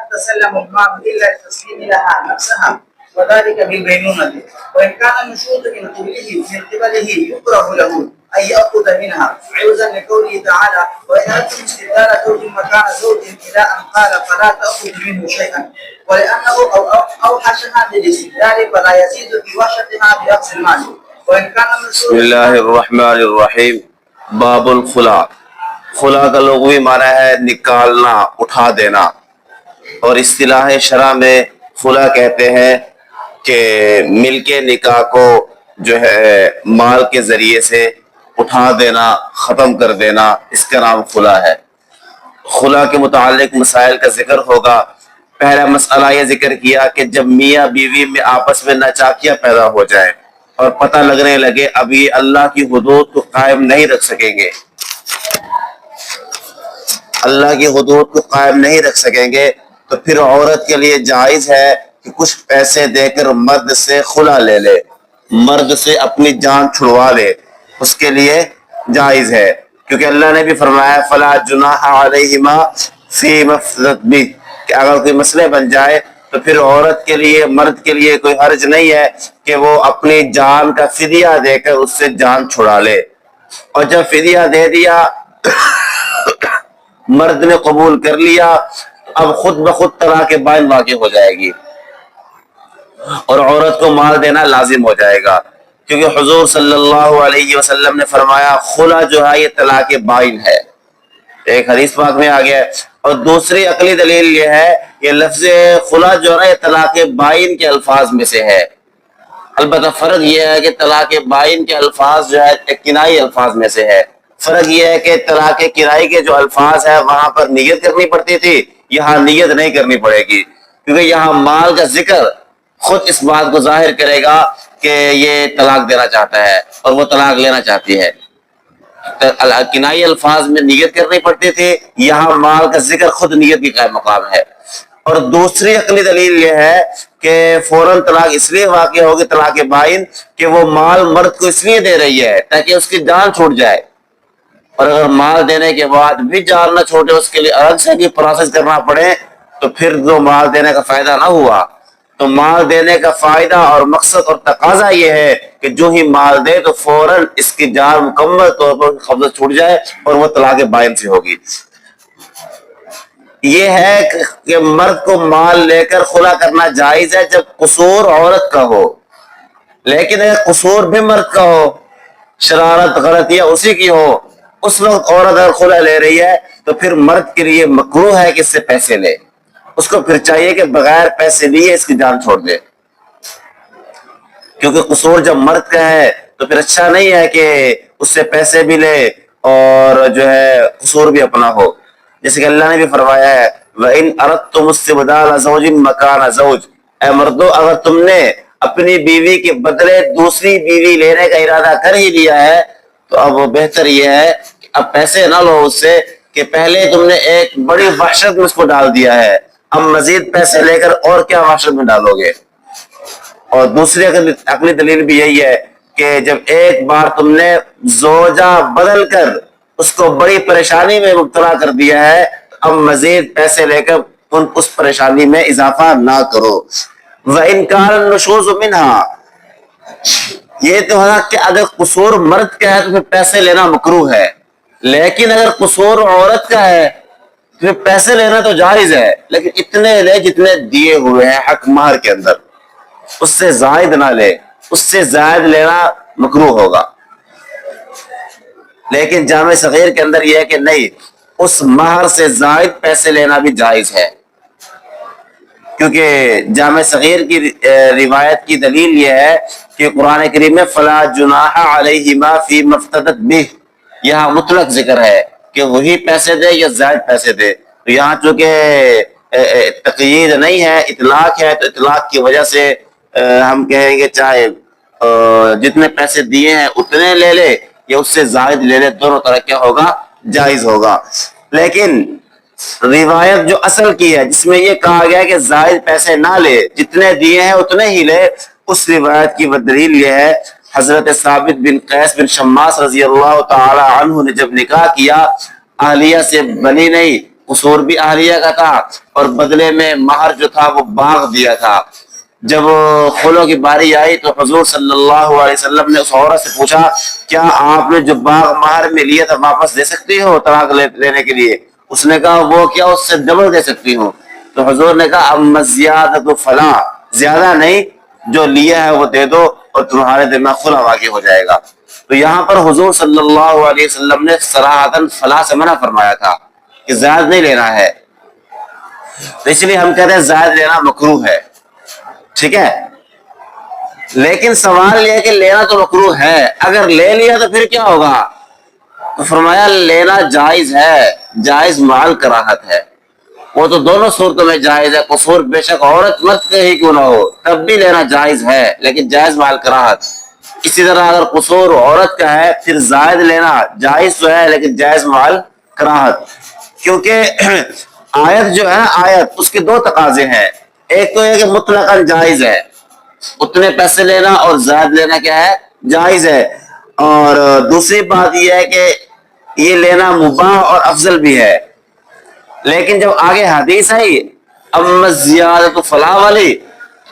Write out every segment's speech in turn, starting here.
تتسلم المرأة إلا لتسليم لها نفسها وذلك بالبينونة وإن كان النشوز من قبله يكره له أن يأخذ منها عوزا لقوله تعالى وإن أردتم استبدال زوج مكان زوج إلى أن قال فلا تأخذ منه شيئا ولأنه أوحشها بالاستبدال فلا يزيد في وحشتها بأخذ المال وإن كان النشوز. بسم اللہ الرحمن الرحیم. باب الخلا. خلا کا لغوی معنی ہے نکالنا، اٹھا دینا، اور اصطلاح شرع میں خلا کہتے ہیں کہ ملک نکاح کو جو ہے مال کے ذریعے سے اٹھا دینا، ختم کر دینا، اس کا نام خلا ہے. خلا کے متعلق مسائل کا ذکر ہوگا. پہلا مسئلہ یہ ذکر کیا کہ جب میاں بیوی میں آپس میں ناچاکیاں پیدا ہو جائیں اور پتہ لگنے لگے اب یہ اللہ کی حدود کو قائم نہیں رکھ سکیں گے، اللہ کی حدود کو قائم نہیں رکھ سکیں گے، تو پھر عورت کے لیے جائز ہے کہ کچھ پیسے دے کر مرد سے خلا لے لے، مرد سے اپنی جان چھڑوا لے. اس کے لیے جائز ہے، کیونکہ اللہ نے بھی فرمایا فلا جناح علیہما فی مفتدت بہ، کہ اگر کوئی مسئلہ بن جائے تو پھر عورت کے لیے، مرد کے لیے کوئی حرج نہیں ہے کہ وہ اپنی جان کا فدیہ دے کر اس سے جان چھڑا لے. اور جب فدیہ دے دیا، مرد نے قبول کر لیا، اب خود بخود طلاق بائن واقع ہو جائے گی اور عورت کو مال دینا لازم ہو جائے گا، کیونکہ حضور صلی اللہ علیہ وسلم نے فرمایا خلا جو ہے یہ طلاق بائن ہے، ایک حدیث پاک میں آ گیا. اور دوسری عقلی دلیل یہ ہے کہ لفظ خلا جو ہے یہ طلاق بائن کے الفاظ میں سے ہے. البتہ فرق یہ ہے کہ طلاق بائن کے الفاظ جو ہے ایک کنائی الفاظ میں سے ہے. فرق یہ ہے کہ طلاق کنائی کے جو الفاظ ہے وہاں پر نیت کرنی پڑتی تھی، یہاں نیت نہیں کرنی پڑے گی، کیونکہ یہاں مال کا ذکر خود اس بات کو ظاہر کرے گا کہ یہ طلاق دینا چاہتا ہے اور وہ طلاق لینا چاہتی ہے. کنائی الفاظ میں نیت کرنی پڑتی تھی، یہاں مال کا ذکر خود نیت کی قائم مقام ہے. اور دوسری عقلی دلیل یہ ہے کہ فوراً طلاق اس لیے واقع ہوگی طلاق بائن کہ وہ مال مرد کو اس لیے دے رہی ہے تاکہ اس کی جان چھوٹ جائے، اور اگر مال دینے کے بعد بھی جان نہ چھوٹے، اس کے لیے الگ سے بھی پروسیس کرنا پڑے، تو پھر جو مال دینے کا فائدہ نہ ہوا. تو مال دینے کا فائدہ اور مقصد اور تقاضا یہ ہے کہ جو ہی مال دے تو فوراً اس کی جان مکمل طور پر قبضہ چھوٹ جائے اور وہ طلاق بائن سے ہوگی. یہ ہے کہ مرد کو مال لے کر خلا کرنا جائز ہے جب قصور عورت کا ہو، لیکن اگر قصور بھی مرد کا ہو، شرارت غلطیاں اسی کی ہو، اس وقت عورت اگر خلا لے رہی ہے تو پھر مرد کے لیے مکروہ ہے کہ اس سے پیسے لے. اس کو پھر چاہیے کہ بغیر پیسے لیے اس کی جان چھوڑ دے، کیونکہ قصور جب مرد کا ہے تو پھر اچھا نہیں ہے کہ اس سے پیسے بھی لے اور جو ہے قصور بھی اپنا ہو. جیسے کہ اللہ نے بھی فرمایا ہے وَإِنْ أَرَدْتُمُ اسْتِبْدَالَ زَوْجٍ مَكَانَ زَوْجٍ، اے مردو اگر تم نے اپنی بیوی کے بدلے دوسری بیوی لینے کا ارادہ کر ہی لیا ہے تو اب وہ بہتر یہ ہے کہ اب پیسے نہ لو اس سے، کہ پہلے تم نے ایک بڑی وحشت میں اس کو ڈال دیا ہے، اب مزید پیسے لے کر اور کیا وحشت میں ڈالو گے. اور دوسری عقلی دلیل بھی یہی ہے کہ جب ایک بار تم نے زوجہ بدل کر اس کو بڑی پریشانی میں مبتلا کر دیا ہے، اب مزید پیسے لے کر اس پریشانی میں اضافہ نہ کرو. وَإِنْ كَانَ النُّشُوزُ مِنْهَا، یہ تو ہے کہ اگر قصور مرد کا ہے تو پھر پیسے لینا مکروہ ہے، لیکن اگر قصور عورت کا ہے تو پھر پیسے لینا تو جائز ہے، لیکن اتنے لے جتنے دیے ہوئے ہیں حق مہر کے اندر، اس سے زائد نہ لے، اس سے زائد لینا مکروہ ہوگا. لیکن جامع صغیر کے اندر یہ ہے کہ نہیں، اس مہر سے زائد پیسے لینا بھی جائز ہے، کیونکہ جامع صغیر کی روایت کی دلیل یہ ہے کہ قرآن کریم میں فلا جناح علیہما فی مفتدت بہ، یہاں مطلق ذکر ہے کہ وہی پیسے دے یا زائد پیسے دے. تو یہاں چونکہ تقیید نہیں ہے، اطلاق ہے، تو اطلاق کی وجہ سے ہم کہیں گے چاہے جتنے پیسے دیے ہیں اتنے لے لے یا اس سے زائد لے لے، دونوں طرح کیا ہوگا، جائز ہوگا. لیکن روایت جو اصل کی ہے جس میں یہ کہا گیا کہ زائد پیسے نہ لے، جتنے دیے ہیں اتنے ہی لے، اس روایت کی دلیل یہ ہے حضرت ثابت بن قیس بن شماس رضی اللہ تعالی عنہ نے جب نکاح کیا، اہلیہ سے بنی نہیں، قصور بھی اہلیہ کا تھا اور بدلے میں مہر جو تھا وہ باغ دیا تھا۔ جب خلو کی باری آئی تو حضور صلی اللہ علیہ وسلم نے اس عورت سے پوچھا کیا آپ نے جو باغ مہر میں لیا تھا واپس دے سکتی ہو طلاق لینے کے لیے؟ اس نے کہا وہ کیا، اس سے ڈبل دے سکتی ہوں۔ تو حضور نے کہا اما زیادۃ فلاں، زیادہ نہیں، جو لیا ہے وہ دے دو اور تمہارے دل میں خلا واقع ہو جائے گا۔ تو یہاں پر حضور صلی اللہ علیہ وسلم نے صراحتاً فلاں سے منع فرمایا تھا کہ زائد نہیں لینا ہے، تو اس لیے ہم کہتے ہیں زائد لینا مکروہ ہے، ٹھیک ہے۔ لیکن سوال یہ ہے کہ لینا تو مکروہ ہے، اگر لے لیا تو پھر کیا ہوگا؟ تو فرمایا لینا جائز ہے، جائز مال کراہت ہے، وہ تو دونوں صورتوں میں جائز ہے، قصور بے شک عورت مرد کے ہی کیوں نہ ہو تب بھی لینا جائز ہے، لیکن جائز مال کراہت۔ اسی طرح اگر قصور عورت کا ہے پھر زائد لینا جائز تو ہے لیکن جائز مال کراہت، کیونکہ آیت جو ہے آیت اس کے دو تقاضے ہیں، ایک تو یہ کہ مطلقاً جائز ہے، اتنے پیسے لینا اور زائد لینا کیا ہے؟ جائز ہے، اور دوسری بات یہ ہے کہ یہ لینا مباح اور افضل بھی ہے۔ لیکن جب آگے حدیث آئی اما زیادۃ فلاں والی،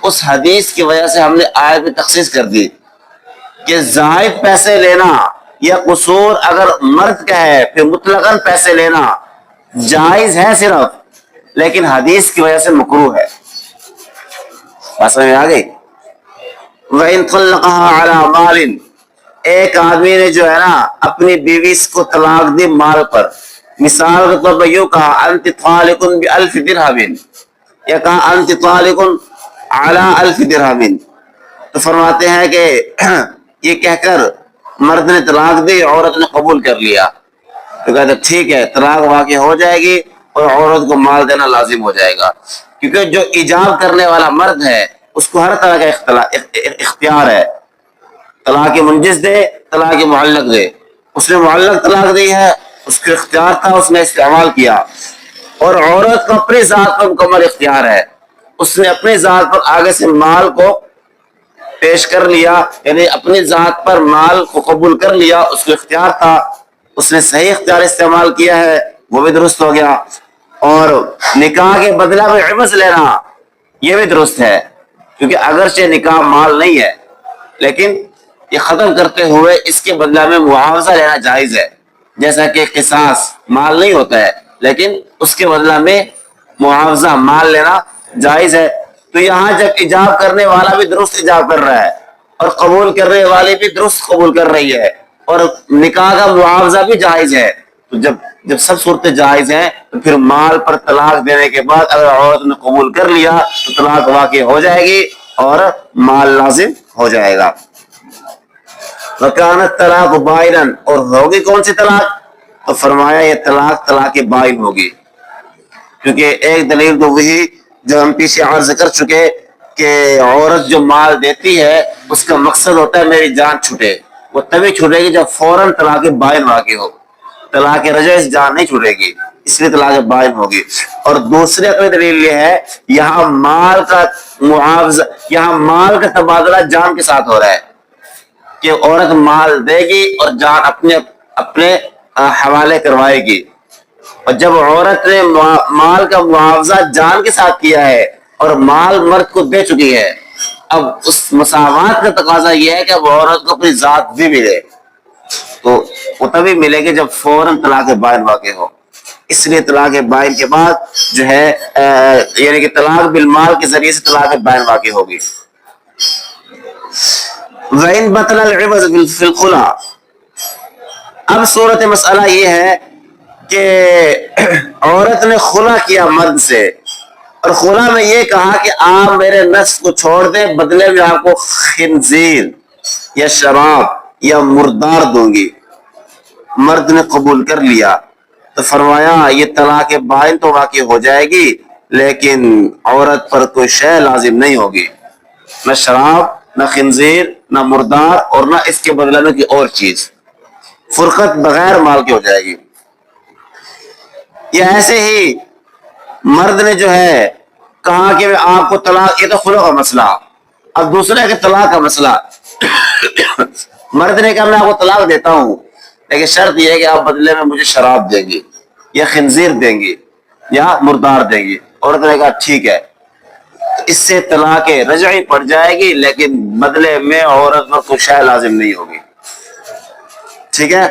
اس حدیث کی وجہ سے ہم نے آیت میں تخصیص کر دی کہ زائد پیسے لینا یا قصور اگر مرد کا ہے پھر مطلقاً پیسے لینا جائز ہے صرف، لیکن حدیث کی وجہ سے مکروہ ہے۔ بات سمجھ میں آ گئی؟ وَإِن طَلَّقَهَا عَلَى مَالٍ، ایک آدمی نے جو ہے نا اپنی بیوی کو طلاق دی مال پر، مثال کے طور پر یوں کہا انت طالق بألف درہم، یا کہا انت طالق علی الف درہم، تو فرماتے ہیں کہ یہ کہہ کر مرد نے طلاق دی، عورت نے قبول کر لیا، تو کہتے ٹھیک ہے طلاق واقع ہو جائے گی اور عورت کو مال دینا لازم ہو جائے گا، کیونکہ جو ایجاب کرنے والا مرد ہے اس کو ہر طرح کا اختیار ہے، طلاق منجز دے، طلاق معلق دے، اس نے معلق طلاق دی ہے، اس کو اختیار تھا، اس نے استعمال کیا، اور عورت کو اپنی ذات پر مکمل اختیار ہے، اس نے اپنی ذات پر آگے سے مال کو پیش کر لیا، یعنی اپنی ذات پر مال کو قبول کر لیا، اس کو اختیار تھا، اس نے صحیح اختیار استعمال کیا ہے، وہ بھی درست ہو گیا۔ اور نکاح کے بدلہ میں عوض لینا یہ بھی درست ہے، کیونکہ اگرچہ نکاح مال نہیں ہے لیکن یہ ختم کرتے ہوئے اس کے بدلہ میں معاوضہ لینا جائز ہے، جیسا کہ قصاص مال نہیں ہوتا ہے لیکن اس کے بدلہ میں معاوضہ مال لینا جائز ہے۔ تو یہاں جب ایجاب کرنے والا بھی درست ایجاب کر رہا ہے اور قبول کرنے والی بھی درست قبول کر رہی ہے اور نکاح کا معاوضہ بھی جائز ہے، تو جب سب صورتیں جائز ہیں تو پھر مال پر طلاق دینے کے بعد اگر عورت نے قبول کر لیا تو طلاق واقع ہو جائے گی اور مال لازم ہو جائے گا۔ وَكَانَتْ طلاق بائنًا، اور ہوگی کون سی طلاق؟ تو فرمایا یہ طلاق بائن ہوگی، کیونکہ ایک دلیل تو وہی جو ہم پیچھے عرض کر چکے کہ عورت جو مال دیتی ہے اس کا مقصد ہوتا ہے میری جان چھوٹے، وہ تبھی چھوٹے گی جب فوراً طلاق بائن واقع ہو، طلاق رجعی سے جان نہیں چھوٹے گی، اس لیے طلاق بائن ہوگی۔ اور دوسری عقلی دلیل یہ ہے یہاں مال کا معاوضہ، یہاں مال کا تبادلہ جان کے ساتھ ہو رہا ہے کہ عورت مال دے گی اور جان اپنے حوالے کروائے گی، اور جب عورت نے مال کا معاوضہ جان کے ساتھ کیا ہے اور مال مرد کو دے چکی ہے، اب اس مساوات کا تقاضا یہ ہے کہ اب عورت کو اپنی ذات بھی ملے، تو وہ تبھی ملے گی جب فوراً طلاق بائن واقع ہو۔ اس لیے طلاق بائن کے بعد جو ہے یعنی کہ طلاق بالمال کے ذریعے سے طلاق بائن واقع ہوگی۔ وَإِن بَطَلَ الْعِوَضُ فِي الْخُلَى، اب صورت مسئلہ یہ ہے کہ عورت نے خلا کیا مرد سے، اور خلا میں یہ کہا کہ آپ میرے نفس کو چھوڑ دیں، بدلے میں آپ کو خنزیر یا شراب یا مردار دوں گی، مرد نے قبول کر لیا، تو فرمایا یہ طلاق بائن تو واقع ہو جائے گی لیکن عورت پر کوئی شے لازم نہیں ہوگی، نہ شراب، نہ خنزیر، نہ مردار، اور نہ اس کے بدلے میں کوئی اور چیز، فرقت بغیر مال کی ہو جائے گی۔ یہ ایسے ہی مرد نے جو ہے کہا کہ میں آپ کو طلاق، یہ تو خلع کا مسئلہ، اب دوسرا ہے کہ طلاق کا مسئلہ، مرد نے کہا میں آپ کو طلاق دیتا ہوں لیکن شرط یہ ہے کہ آپ بدلے میں مجھے شراب دیں گی یا خنزیر دیں گی، یا مردار دیں گی. عورت نے کہا ٹھیک ہے. اس سے طلاق رجعی پڑ جائے گی لیکن بدلے میں عورت پر کوئی شے لازم نہیں ہوگی. ٹھیک ہے.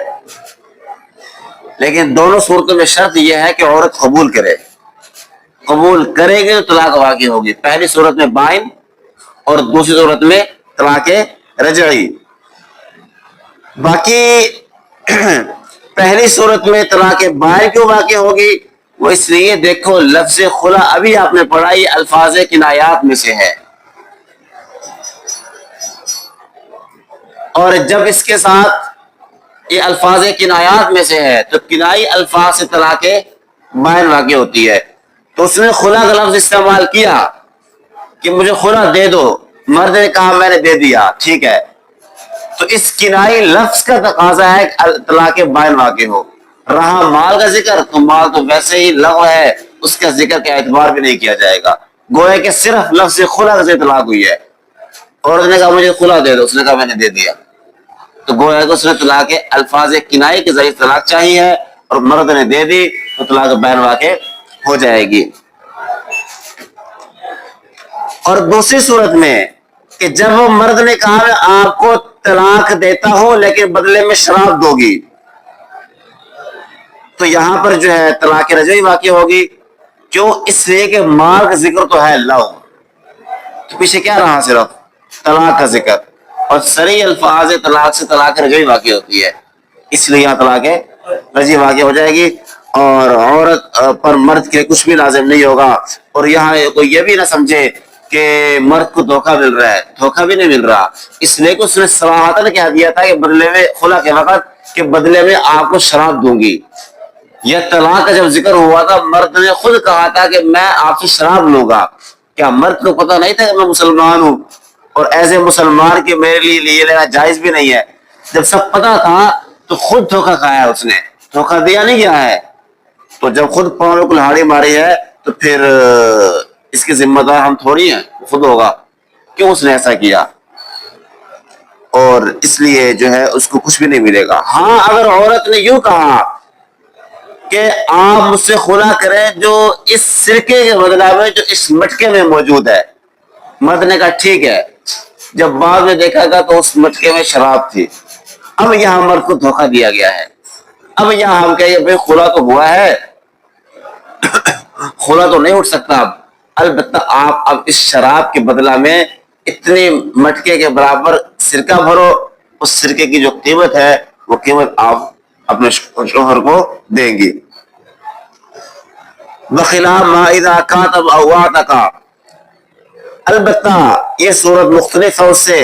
لیکن دونوں صورتوں میں شرط یہ ہے کہ عورت قبول کرے. قبول کرے گی تو طلاق واقع ہوگی. پہلی صورت میں بائن اور دوسری صورت میں طلاق رجعی. باقی پہلی صورت میں طلاق بائن کیوں واقع ہوگی؟ وہ اس لیے دیکھو لفظ خلا ابھی آپ نے پڑھا یہ الفاظ کنایات میں سے ہے، اور جب اس کے ساتھ یہ الفاظ کنایات میں سے ہے تو کنائی الفاظ سے طلاق بائن واقع ہوتی ہے. تو اس نے خلا کا لفظ استعمال کیا کہ مجھے خلا دے دو، مرد نے کہا میں نے دے دیا، ٹھیک ہے. تو اس کنائی لفظ کا تقاضا ہے کہ طلاق بائن واقع ہو. رہا مال کا ذکر تو مال تو ویسے ہی لغو ہے، اس کا ذکر کا اعتبار بھی نہیں کیا جائے گا. گویا کہ صرف لفظ خلا سے طلاق ہوئی ہے. عورت نے کہا مجھے خلا دے دو، اس نے کہا میں نے دے دیا. تو گویا کہ اس نے طلاق الفاظ کنائی کے ذریعے طلاق چاہی ہے اور مرد نے دے دی تو طلاق بائن واقع ہو جائے گی. اور دوسری صورت میں کہ جب وہ مرد نے کہا میں آپ کو طلاق دیتا ہوں لیکن بدلے میں شراب دو گی، تو یہاں پر جو ہے طلاق رجعی واقع ہوگی. کیوں؟ اس لیے کہ مال کا ذکر تو ہے لو، تو پیچھے کیا رہا صرف طلاق کا ذکر، اور صریح الفاظ طلاق سے طلاق رجعی واقع ہوتی ہے. اس لیے یہاں طلاق رجعی واقع ہو جائے گی اور عورت پر مرد کے کچھ بھی لازم نہیں ہوگا. اور یہاں کوئی یہ بھی نہ سمجھے کہ مرد کو دھوکہ مل رہا ہے، دھوکہ بھی نہیں مل رہا. اس لیے کہ اس نے صراحتاً کہہ دیا تھا کہ بدلے میں خلا کے وقت کہ بدلے میں آپ کو شراب دوں گی. یہ طلاق کا جب ذکر ہوا تھا مرد نے خود کہا تھا کہ میں آپ سے شراب لوں گا. کیا مرد کو پتہ نہیں تھا کہ میں مسلمان ہوں اور ایسے مسلمان کے میرے لیے لینا جائز بھی نہیں ہے؟ جب سب پتہ تھا تو خود دھوکہ کھایا ہے، اس نے دھوکہ دیا نہیں گیا ہے. تو جب خود پاؤں میں کلہاڑی ماری ہے تو پھر اس کی ذمہ دار ہم تھوڑی ہیں، خود ہوگا. کیوں اس نے ایسا کیا؟ اور اس لیے جو ہے اس کو کچھ بھی نہیں ملے گا. ہاں اگر عورت نے یوں کہا کہ آپ مجھ سے خلا کریں جو اس سرکے کے بدلہ میں جو اس مٹکے میں موجود ہے، مرد نے کہا ٹھیک ہے. جب بعد میں دیکھا گیا تو اس مٹکے میں شراب تھی. اب یہاں مرد کو دھوکہ دیا گیا ہے. اب یہاں ہم کہیں بھائی خلا تو ہوا ہے، خلا تو نہیں اٹھ سکتا. اب البتہ آپ اب اس شراب کے بدلہ میں اتنے مٹکے کے برابر سرکہ بھرو، اس سرکے کی جو قیمت ہے وہ قیمت آپ اپنے شوہر کو دیں گی. بخلاف ما اذا کاتب او اعتقا. البتہ یہ صورت مختلف ہے اس سے.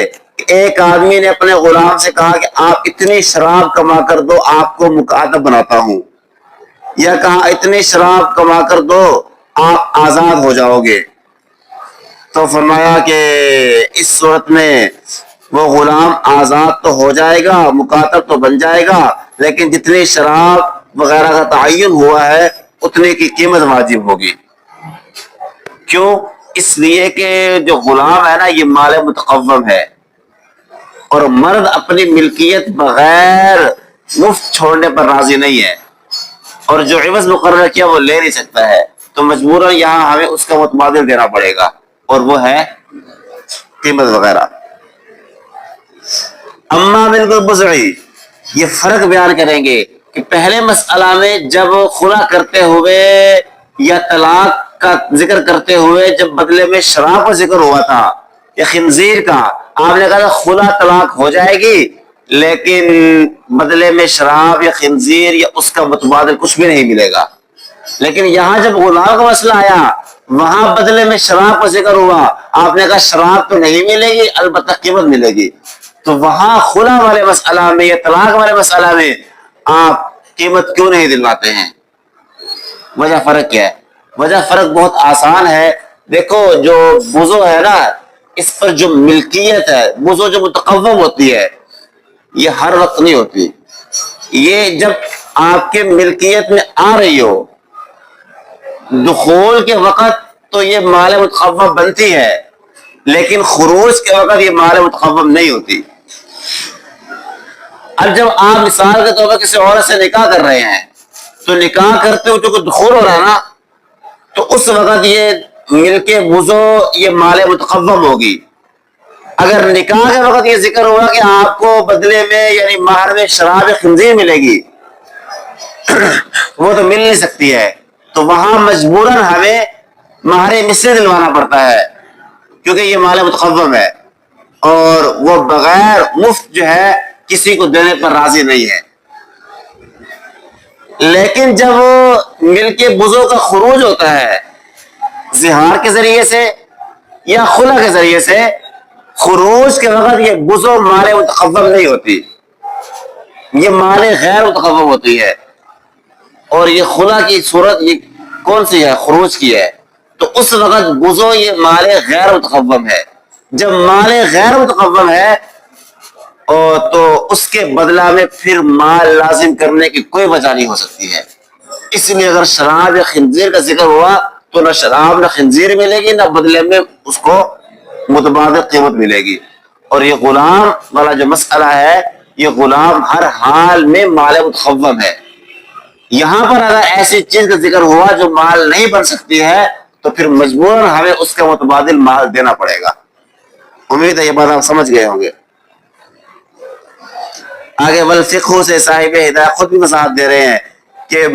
ایک آدمی نے اپنے غلام سے کہا کہ آپ اتنی شراب کما کر دو آپ کو مکاتب بناتا ہوں، یا کہا اتنی شراب کما کر دو آپ آزاد ہو جاؤ گے. تو فرمایا کہ اس صورت میں وہ غلام آزاد تو ہو جائے گا، مکاتب تو بن جائے گا، لیکن جتنی شراب وغیرہ کا تعین ہوا ہے اتنے کی قیمت واجب ہوگی. کیوں؟ اس لیے کہ جو غلام ہے نا یہ مال متقوم ہے اور مرد اپنی ملکیت بغیر مفت چھوڑنے پر راضی نہیں ہے، اور جو عوض مقرر کیا وہ لے نہیں سکتا ہے. تو مجبوراً یہاں ہمیں اس کا متبادل دینا پڑے گا اور وہ ہے قیمت وغیرہ. اما بالبزعی، یہ فرق بیان کریں گے کہ پہلے مسئلہ میں جب خلا کرتے ہوئے یا طلاق کا ذکر کرتے ہوئے جب بدلے میں شراب کا ذکر ہوا تھا یا خنزیر کا، آپ نے کہا تھا خلا طلاق ہو جائے گی لیکن بدلے میں شراب یا خنزیر یا اس کا متبادل کچھ بھی نہیں ملے گا. لیکن یہاں جب غلام کا مسئلہ آیا وہاں بدلے میں شراب کا ذکر ہوا، آپ نے کہا شراب تو نہیں ملے گی البتہ قیمت ملے گی. تو وہاں خلا والے مسئلہ میں یا طلاق والے مسئلہ میں آپ قیمت کیوں نہیں دلواتے ہیں؟ وجہ فرق کیا ہے؟ وجہ فرق بہت آسان ہے. دیکھو جو بزو ہے نا اس پر جو ملکیت ہے، بزو جو متقوم ہوتی ہے یہ ہر وقت نہیں ہوتی. یہ جب آپ کے ملکیت میں آ رہی ہو دخول کے وقت تو یہ مال متقوم بنتی ہے، لیکن خروج کے وقت یہ مال متقوم نہیں ہوتی. اب جب آپ مثال کے طور پر کسی عورت سے نکاح کر رہے ہیں تو نکاح کرتے ہو جو دخول ہو رہا ہے نا تو اس وقت یہ ملک وضو یہ مال متقوم ہوگی۔ اگر نکاح کے وقت یہ ذکر ہوا کہ آپ کو بدلے میں یعنی مہر میں شراب خنزیر ملے گی وہ تو مل نہیں سکتی ہے، تو وہاں مجبوراً ہمیں مہر مثلی دلوانا پڑتا ہے کیونکہ یہ مال متقوم ہے اور وہ بغیر مفت جو ہے کسی کو دینے پر راضی نہیں ہے۔ لیکن جب ملک وضو کا خروج ہوتا ہے زہار کے ذریعے سے یا خلا کے ذریعے سے، خروج کے وقت یہ وضو مال متقوم نہیں ہوتی، یہ مال غیر متقوم ہوتی ہے، اور یہ خلا کی صورت یہ کون سی ہے؟ خروج کی ہے، تو اس وقت وضو یہ مال غیر متقوم ہے۔ جب مال غیر متقوم ہے اور تو اس کے بدلہ میں پھر مال لازم کرنے کی کوئی وجہ نہیں ہو سکتی ہے۔ اس لیے اگر شراب یا خنزیر کا ذکر ہوا تو نہ شراب نہ خنزیر ملے گی، نہ بدلے میں اس کو متبادل قیمت ملے گی۔ اور یہ غلام والا جو مسئلہ ہے، یہ غلام ہر حال میں مال متقوم ہے۔ یہاں پر اگر ایسی چیز کا ذکر ہوا جو مال نہیں بن سکتی ہے تو پھر مجبوراً ہمیں اس کا متبادل مال دینا پڑے گا۔ امید ہے یہ بات آپ سمجھ گئے ہوں گے۔ آگے والفقہ سے صاحب ہدایت خود بھی وضاحت دے رہے ہیں کہ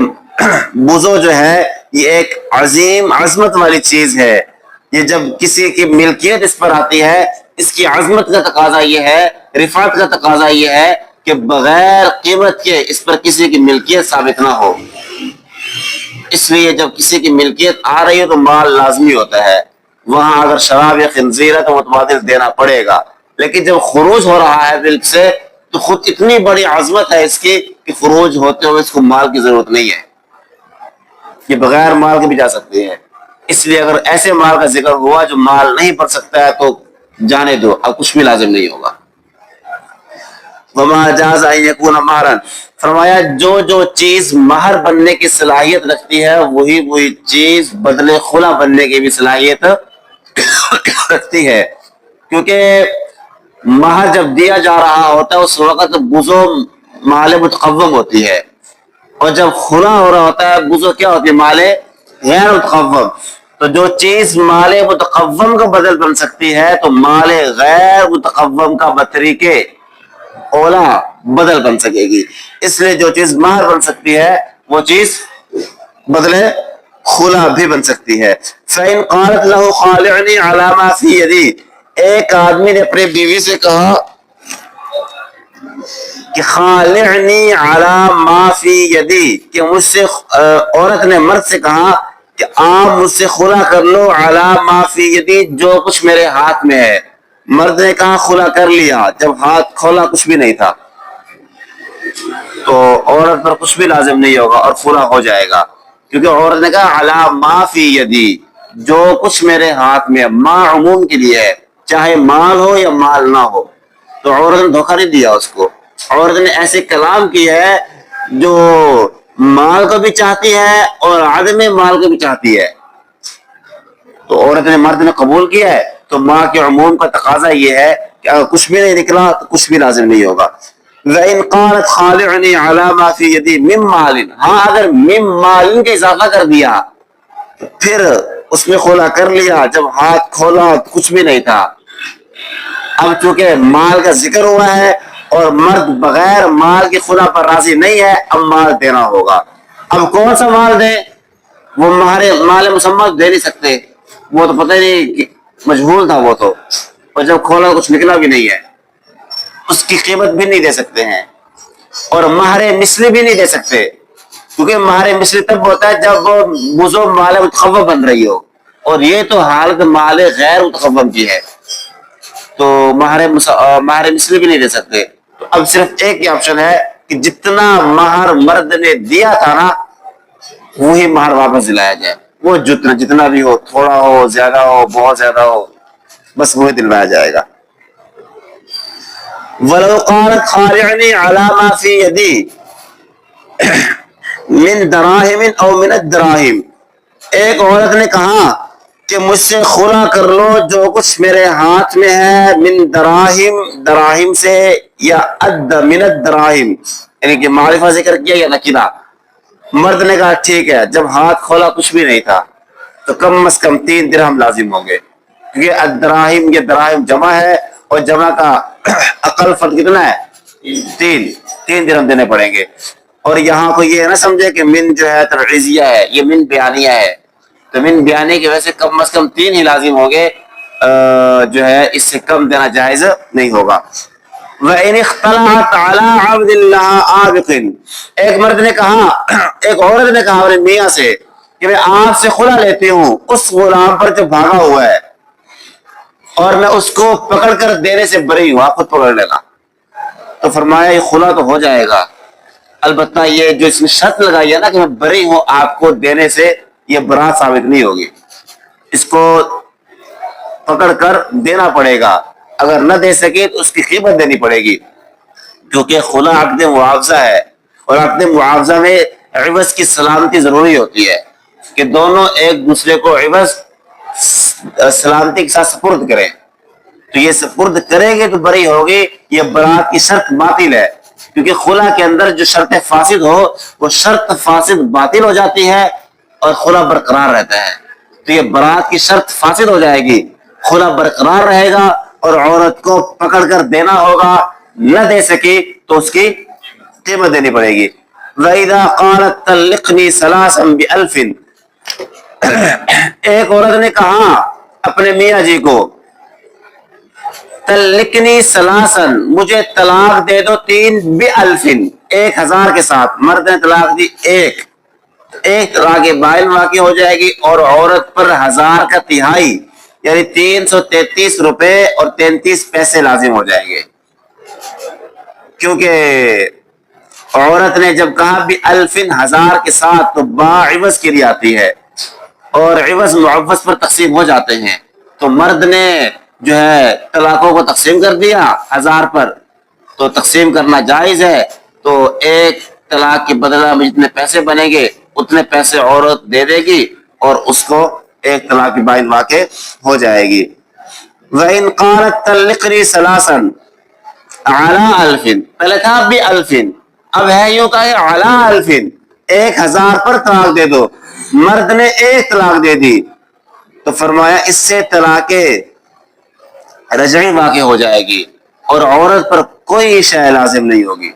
وضو جو ہے یہ ایک عظیم عظمت والی چیز ہے۔ یہ جب کسی کی ملکیت اس پر آتی ہے، اس کی عظمت کا تقاضا یہ ہے، رفعت کا تقاضا یہ ہے کہ بغیر قیمت کے اس پر کسی کی ملکیت ثابت نہ ہو۔ اس لیے جب کسی کی ملکیت آ رہی ہے تو مال لازمی ہوتا ہے، وہاں اگر شراب یا خنزیر ہے تو متبادل دینا پڑے گا۔ لیکن جب خروج ہو رہا ہے ملک سے تو خود اتنی بڑی عظمت ہے اس کی کہ خروج ہوتے ہوئے اس کو مال کی ضرورت نہیں ہے، یہ بغیر مال کے بھی جا سکتے ہیں۔ اس لیے اگر ایسے مال کا ذکر ہوا جو مال نہیں بن سکتا ہے تو جانے دو، اب کچھ بھی لازم نہیں ہوگا۔ وما جاز ان یکون مہرا، فرمایا جو چیز مہر بننے کی صلاحیت رکھتی ہے وہی چیز بدلے خلا بننے کی بھی صلاحیت رکھتی ہے، کیونکہ مہر جب دیا جا رہا ہوتا ہے اس وقت وضو مال متقوم ہوتی ہے، اور جب خلا ہو رہا ہوتا ہے وضو کیا ہوتی ہے؟ مال غیر متقوم۔ تو جو چیز مال متقوم کا بدل بن سکتی ہے تو مال غیر متقوم کا بطریق اولا بدل بن سکے گی۔ اس لیے جو چیز مہر بن سکتی ہے وہ چیز بدلے خلا بھی بن سکتی ہے۔ فَإِنْ قَالَتْ لَهُ خَالِعْنِي عَلَى مَا فِي يَدِي، ایک آدمی نے اپنی بیوی سے کہا کہ خالعنی علی ما فی یدی، کہ مجھ سے عورت نے مرد سے کہا کہ آپ مجھ سے خلا کر لو علی ما فی یدی، جو کچھ میرے ہاتھ میں ہے۔ مرد نے کہا خلا کر لیا، جب ہاتھ کھولا کچھ بھی نہیں تھا، تو عورت پر کچھ بھی لازم نہیں ہوگا اور خلا ہو جائے گا، کیونکہ عورت نے کہا علی ما فی یدی، جو کچھ میرے ہاتھ میں ہے۔ ما عموم کے لیے ہے، چاہے مال ہو یا مال نہ ہو۔ تو عورت نے دھوکہ نہیں دیا اس کو، عورت نے ایسے کلام کی ہے جو مال کو بھی چاہتی ہے اور عدم مال کو بھی چاہتی ہے، تو عورت نے مرد نے قبول کیا ہے، تو ماں کے عموم کا تقاضا یہ ہے کہ اگر کچھ بھی نہیں نکلا تو کچھ بھی لازم نہیں ہوگا۔ وَإِنْ قَالَتْ خَالِعْنِي عَلَى مَا فِي يَدِي مِن مَالٍ، ہاں اگر مِن مَالٍ کا اضافہ کر دیا پھر اس میں خلا کر لیا، جب ہاتھ کھولا تو کچھ بھی نہیں تھا۔ اب چونکہ مال کا ذکر ہوا ہے اور مرد بغیر مال کی خلا پر راضی نہیں ہے، اب مال دینا ہوگا۔ اب کون سا مال دیں؟ وہ مال مسمى دے نہیں سکتے، وہ تو پتہ نہیں مجبور تھا وہ تو، اور جب کھولا کچھ نکلا بھی نہیں ہے، اس کی قیمت بھی نہیں دے سکتے ہیں، اور مہر مثلی بھی نہیں دے سکتے، کیونکہ مہر مثلی تب ہوتا ہے جب وضو مال متقوم بن رہی ہو، اور یہ تو حالت مال غیر متقوم کی ہے، تو مہر مثلی بھی نہیں دے سکتے۔ تو اب صرف ایک ہی آپشن ہے کہ جتنا مہر مرد نے دیا تھا نا وہی مہر واپس دلایا جائے، وہ جتنا بھی ہو، تھوڑا ہو، زیادہ ہو، بہت زیادہ ہو، بس وہی دلوایا جائے گا۔ وَلَوْ قَالَتْ خَالِعْنِي عَلَى مَا فِي يَدِي مِن دَرَاهِمٍ أَوْ مِنَ الدَّرَاهِمِ، ایک عورت نے کہا کہ مجھ سے خلا کر لو جو کچھ میرے ہاتھ میں ہے، من دراہم، دراہم سے، یا من الدراہم، یعنی کہ معرفہ ذکر کیا یا نکرہ۔ مرد نے کہا ٹھیک ہے، جب ہاتھ کھولا کچھ بھی نہیں تھا، تو کم از کم 3 درہم لازم ہوں گے، کیونکہ الدراہم یہ دراہم جمع ہے اور جمع کا اقل فرد کتنا ہے؟ 3 درہم دینے پڑیں گے۔ اور یہاں کو یہ نہ سمجھے کہ من جو ہے تبعیضیہ ہے، یہ من بیانیہ ہے، تو من بیانی کی وجہ سے کم از کم 3 ہی لازم ہوں گے، جو ہے اس سے کم دینا جائز نہیں ہوگا۔ وَإِنِ اخْتَلَعَتْ عَلَىٰ عَبْدِ اللَّهِ عَابِقٍ، ایک مرد نے کہا، ایک عورت نے کہا اپنے میاں سے کہ میں آپ سے خلا لیتی ہوں اس غلام پر جو بھاگا ہوا ہے، اور میں اس کو پکڑ کر دینے سے بری ہوں، آپ خود پکڑ لینا۔ تو فرمایا یہ خلا تو ہو جائے گا، البتہ یہ جو اس نے شرط لگائی ہے نا کہ میں بری ہوں آپ کو دینے سے، یہ برات ثابت نہیں ہوگی، اس کو پکڑ کر دینا پڑے گا، اگر نہ دے سکے تو اس کی قیمت دینی پڑے گی، کیونکہ خلا عقد معاوضہ ہے، اور عقد معاوضہ میں عوض کی سلامتی ضروری ہوتی ہے کہ دونوں ایک دوسرے کو عوض سلامتی کے ساتھ سپرد کریں، تو یہ سپرد کریں گے تو بری ہوگی، یہ برات کی شرط باطل ہے، کیونکہ خلا کے اندر جو شرط فاسد ہو وہ شرط فاسد باطل ہو جاتی ہے اور خلا برقرار رہتا ہے، تو یہ برات کی شرط فاسد ہو جائے گی، خلا برقرار رہے گا اور عورت کو پکڑ کر دینا ہوگا، نہ دے سکی تو اس کی قیمت دینی پڑے گی۔ وَإِذَا قَالَتْ طَلِّقْنِي ثَلَاثًا بِأَلْفٍ، ایک عورت نے کہا اپنے میاں جی کو طلقنی ثلاثاً، مجھے طلاق دے دو 3 بِأَلْفٍ، 1000 کے ساتھ، مرد نے طلاق دی ایک طلاق بائن واقع ہو جائے گی اور عورت پر 1000 کا تہائی یعنی 333 روپے اور 33 پیسے لازم ہو جائیں گے، کیونکہ عورت نے جب کہا بِأَلْفٍ 1000 کے ساتھ تو با عوض کے لیے آتی ہے اور عوض معوض پر تقسیم ہو جاتے ہیں، تو مرد نے جو ہے طلاقوں کو تقسیم کر دیا 1000 پر، تو تقسیم کرنا جائز ہے، تو ایک طلاق کے بدلہ میں جتنے پیسے بنیں گے اتنے پیسے عورت دے دے گی اور اس کو ایک طلاق بائن واقع ہو جائے گی۔ وَإِنْ قَالَتْ طَلِّقْنِي ثَلَاثًا عَلَىٰ أَلْفٍ، پہلے تھا بِأَلْفٍ، اب ہے یوں کہ عَلَىٰ أَلْفٍ، 1000 پر طلاق دے دو، مرد نے ایک طلاق دے دی، تو فرمایا اس سے طلاق رجعی واقع ہو جائے گی اور عورت پر کوئی شے لازم نہیں ہوگی،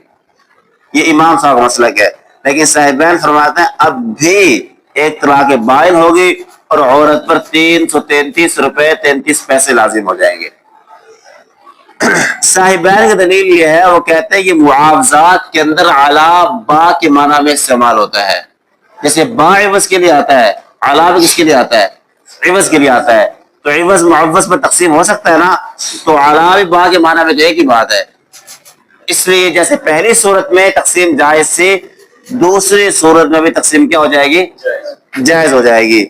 یہ امام صاحب کا مسلک ہے، لیکن صاحبین فرماتے ہیں اب بھی ایک طلاق بائن ہوگی اور عورت پر 333 روپے 33 پیسے لازم ہو جائیں گے۔ صاحبین کی دلیل یہ ہے، وہ کہتے ہیں یہ معاوضات کے اندر علا با کے معنی میں استعمال ہوتا ہے، جیسے با عوض کے لیے آتا ہے، علا بھی کس کے لیے آتا ہے؟ عوض کے لیے آتا ہے، تو عوض معوض پر تقسیم ہو سکتا ہے نا، تو علا بھی با کے معنی میں تو ایک ہی بات ہے، اس لیے جیسے پہلی صورت میں تقسیم جائز سے دوسری صورت میں بھی تقسیم کیا ہو جائے گی؟ جائز ہو جائے گی۔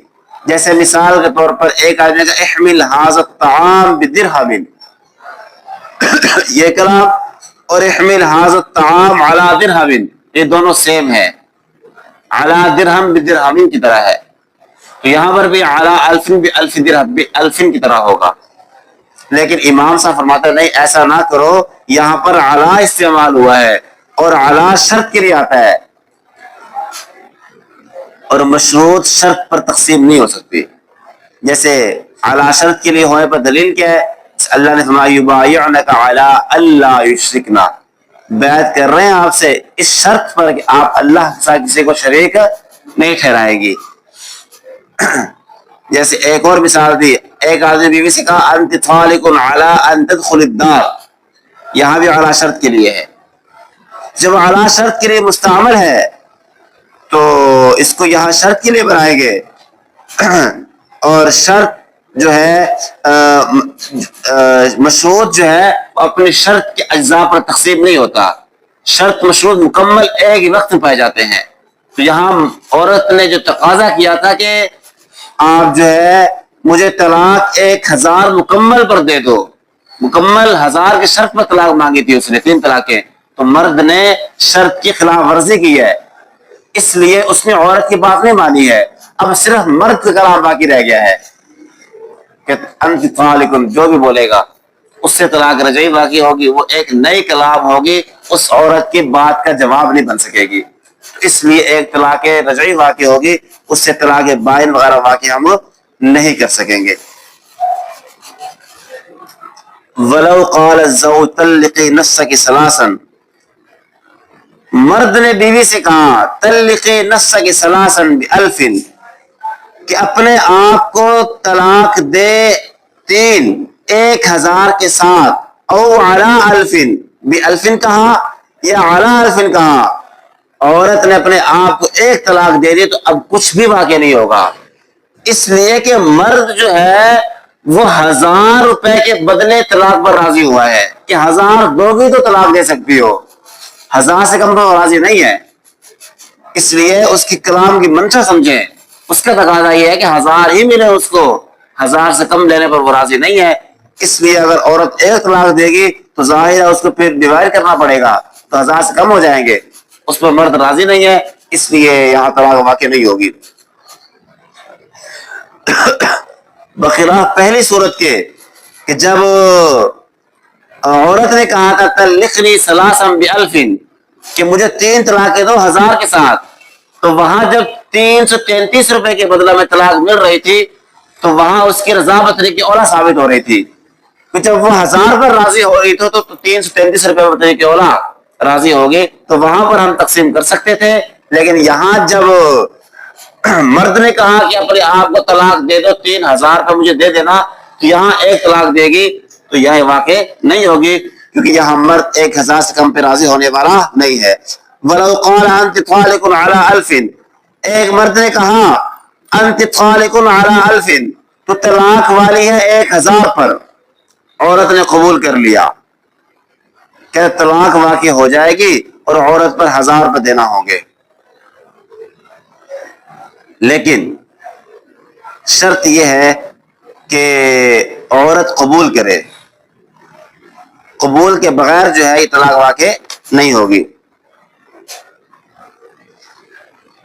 جیسے مثال کے طور پر ایک آدمی کا احمل ھذا الطعام بدرہم، یہ کلام اور احمل ھذا الطعام علی درہم، یہ دونوں سیم ہے، علی درہم بدرہم کی طرح ہے، تو یہاں پر بھی علی الف بالف درہم بالف کی طرح ہوگا، لیکن امام صاحب فرماتے ہیں نہیں ایسا نہ کرو، یہاں پر علی استعمال ہوا ہے اور علی شرط کے لیے آتا ہے اور مشروط شرط پر تقسیم نہیں ہو سکتی، جیسے علی شرط کے لیے ہونے پر دلیل کیا ہے؟ اللہ نے فرمایا یبایعنک علی الا یشرکنا، بیعت کر رہے ہیں آپ سے اس شرط پر کہ آپ اللہ کے ساتھ کسی کو شریک نہیں ٹھہرائیں گی۔ جیسے ایک اور مثال دی، ایک آدمی بیوی سے کہا انت طالق علی ان تدخل الدار، یہاں بھی علی شرط کے لیے ہے، جب علی شرط کے لیے مستعمل ہے تو اس کو یہاں شرط کے لیے بنائیں گے، اور شرط جو ہے مشروط جو ہے اپنی شرط کے اجزاء پر تقسیم نہیں ہوتا، شرط مشروط مکمل ایک ہی وقت میں پائے جاتے ہیں، تو یہاں عورت نے جو تقاضا کیا تھا کہ آپ جو ہے مجھے طلاق 1000 مکمل پر دے دو، مکمل 1000 کی شرط پر طلاق مانگی تھی اس نے 3 طلاقیں، تو مرد نے شرط کی خلاف ورزی کی ہے، اس لیے اس نے عورت کی بات نہیں مانی ہے، اب صرف مرد کا کلام باقی رہ گیا ہے کہ انت طالق، جو بھی بولے گا اس سے طلاق رجعی باقی ہوگی، وہ ایک نئی کلام ہوگی، اس عورت کی بات کا جواب نہیں بن سکے گی، اس لیے ایک طلاق رجعی واقع ہوگی، اس سے طلاق بائن وغیرہ واقع ہم نہیں کر سکیں گے. وَلَوْ قَالَ الزَّوْجُ طَلِّقِي نَفْسَكِ ثَلَاثًا، مرد نے بیوی سے کہا طَلِّقِي نَفْسَكِ ثَلَاثًا بِأَلْفٍ، کہ اپنے آپ کو طلاق دے 1000 کے ساتھ، او علی الفن، بِأَلْفٍ کہا یا علی الفن کہا، عورت نے اپنے آپ کو 1 طلاق دے دی تو اب کچھ بھی واقع نہیں ہوگا. اس لیے کہ مرد جو ہے وہ 1000 روپے کے بدلے طلاق پر راضی ہوا ہے کہ 1000 دو گی تو طلاق دے سکتی ہو، 1000 سے کم تو راضی نہیں ہے. اس لیے اس کی کلام کی منشا سمجھیں، اس کا تقاضا یہ ہے کہ 1000 ہی ملے اس کو، 1000 سے کم لینے پر وہ راضی نہیں ہے. اس لیے اگر عورت 1 طلاق دے گی تو ظاہر ہے اس کو پھر ڈیوائڈ کرنا پڑے گا، تو 1000 سے کم ہو جائیں گے. اس پر مرد راضی نہیں ہے، اس لیے یہاں طلاق واقع نہیں ہوگی. بخلاف پہلی صورت کے کہ جب عورت نے کہا تھا طلقنی ثلاثا بألف، کہ مجھے 3 طلاقیں دو 1000 کے ساتھ، تو وہاں جب 333 روپے کے بدلہ میں طلاق مل رہی تھی تو وہاں اس کی رضا بطری کی اولا ثابت ہو رہی تھی. کہ جب وہ 1000 پر راضی ہو رہی تھی تو 333 روپے بطری کی اولا راضی ہوگی تو وہاں پر ہم تقسیم کر سکتے تھے. لیکن یہاں جب مرد نے کہا کہ اپنے آپ کو طلاق دے دو 3000 کا مجھے دے دینا، تو یہاں 1 طلاق دے گی تو یہ واقع نہیں ہوگی، کیونکہ یہاں مرد 1000 سے کم پہ راضی ہونے والا نہیں ہے. وَلَوْ قَالَ أَنْتِ طَالِقٌ عَلَىٰ أَلْفٍ، ایک مرد نے کہا أَنْتِ طَالِقٌ عَلَىٰ أَلْفٍ، تو طلاق والی ہے 1000 پر. عورت نے قبول کر لیا کہ طلاق واقع ہو جائے گی اور عورت پر 1000 روپے دینا ہوں گے. لیکن شرط یہ ہے کہ عورت قبول کرے، قبول کے بغیر جو ہے یہ طلاق واقع نہیں ہوگی.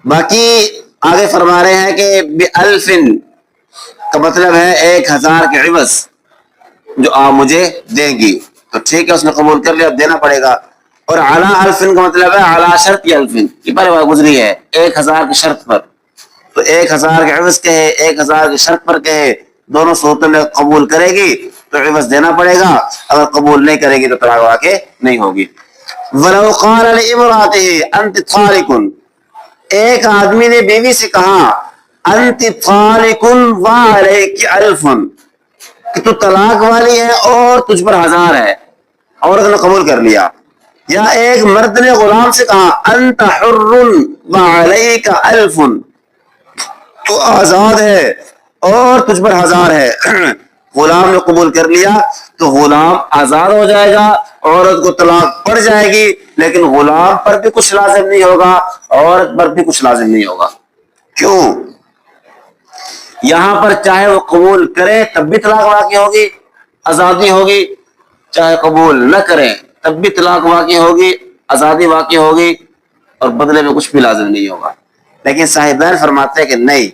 باقی آگے فرما رہے ہیں کہ بِأَلْفٍ کا مطلب ہے 1000 کے عوض جو آپ مجھے دیں گی، تو ٹھیک ہے اس نے قبول کر لیا، اب دینا پڑے گا. اور علی الفن کا مطلب ہے علی شرط الفن، یہ پہلے بات گزری ہے 1000 کی شرط پر، تو 1000 کے عوض کہے 1000 کی شرط پر کہے، دونوں صورتوں میں قبول کرے گی تو عوض دینا پڑے گا، اگر قبول نہیں کرے گی تو طلاق واقع نہیں ہوگی. وَلَوْ قَالَ لِامْرَأَتِهِ أَنْتِ طَالِقٌ، ایک آدمی نے بیوی سے کہا أَنْتِ طَالِقٌ وَعَلَيْكِ أَلْفٌ، کہ تو طلاق والی ہے اور تجھ پر 1000 ہے، عورت نے قبول کر لیا. یا ایک مرد نے غلام سے کہا انت حر وعلیک 1000، تو آزاد ہے اور تجھ پر 1000 ہے. غلام نے قبول کر لیا تو غلام آزاد ہو جائے گا، عورت کو طلاق پڑ جائے گی، لیکن غلام پر بھی کچھ لازم نہیں ہوگا، عورت پر بھی کچھ لازم نہیں ہوگا. کیوں؟ یہاں پر چاہے وہ قبول کرے تب بھی طلاق واقع ہوگی، آزادی ہوگی، چاہے قبول نہ کریں تب بھی طلاق واقع ہوگی، آزادی واقع ہوگی، اور بدلے میں کچھ بھی لازم نہیں ہوگا. لیکن صاحبین فرماتے ہیں کہ نہیں،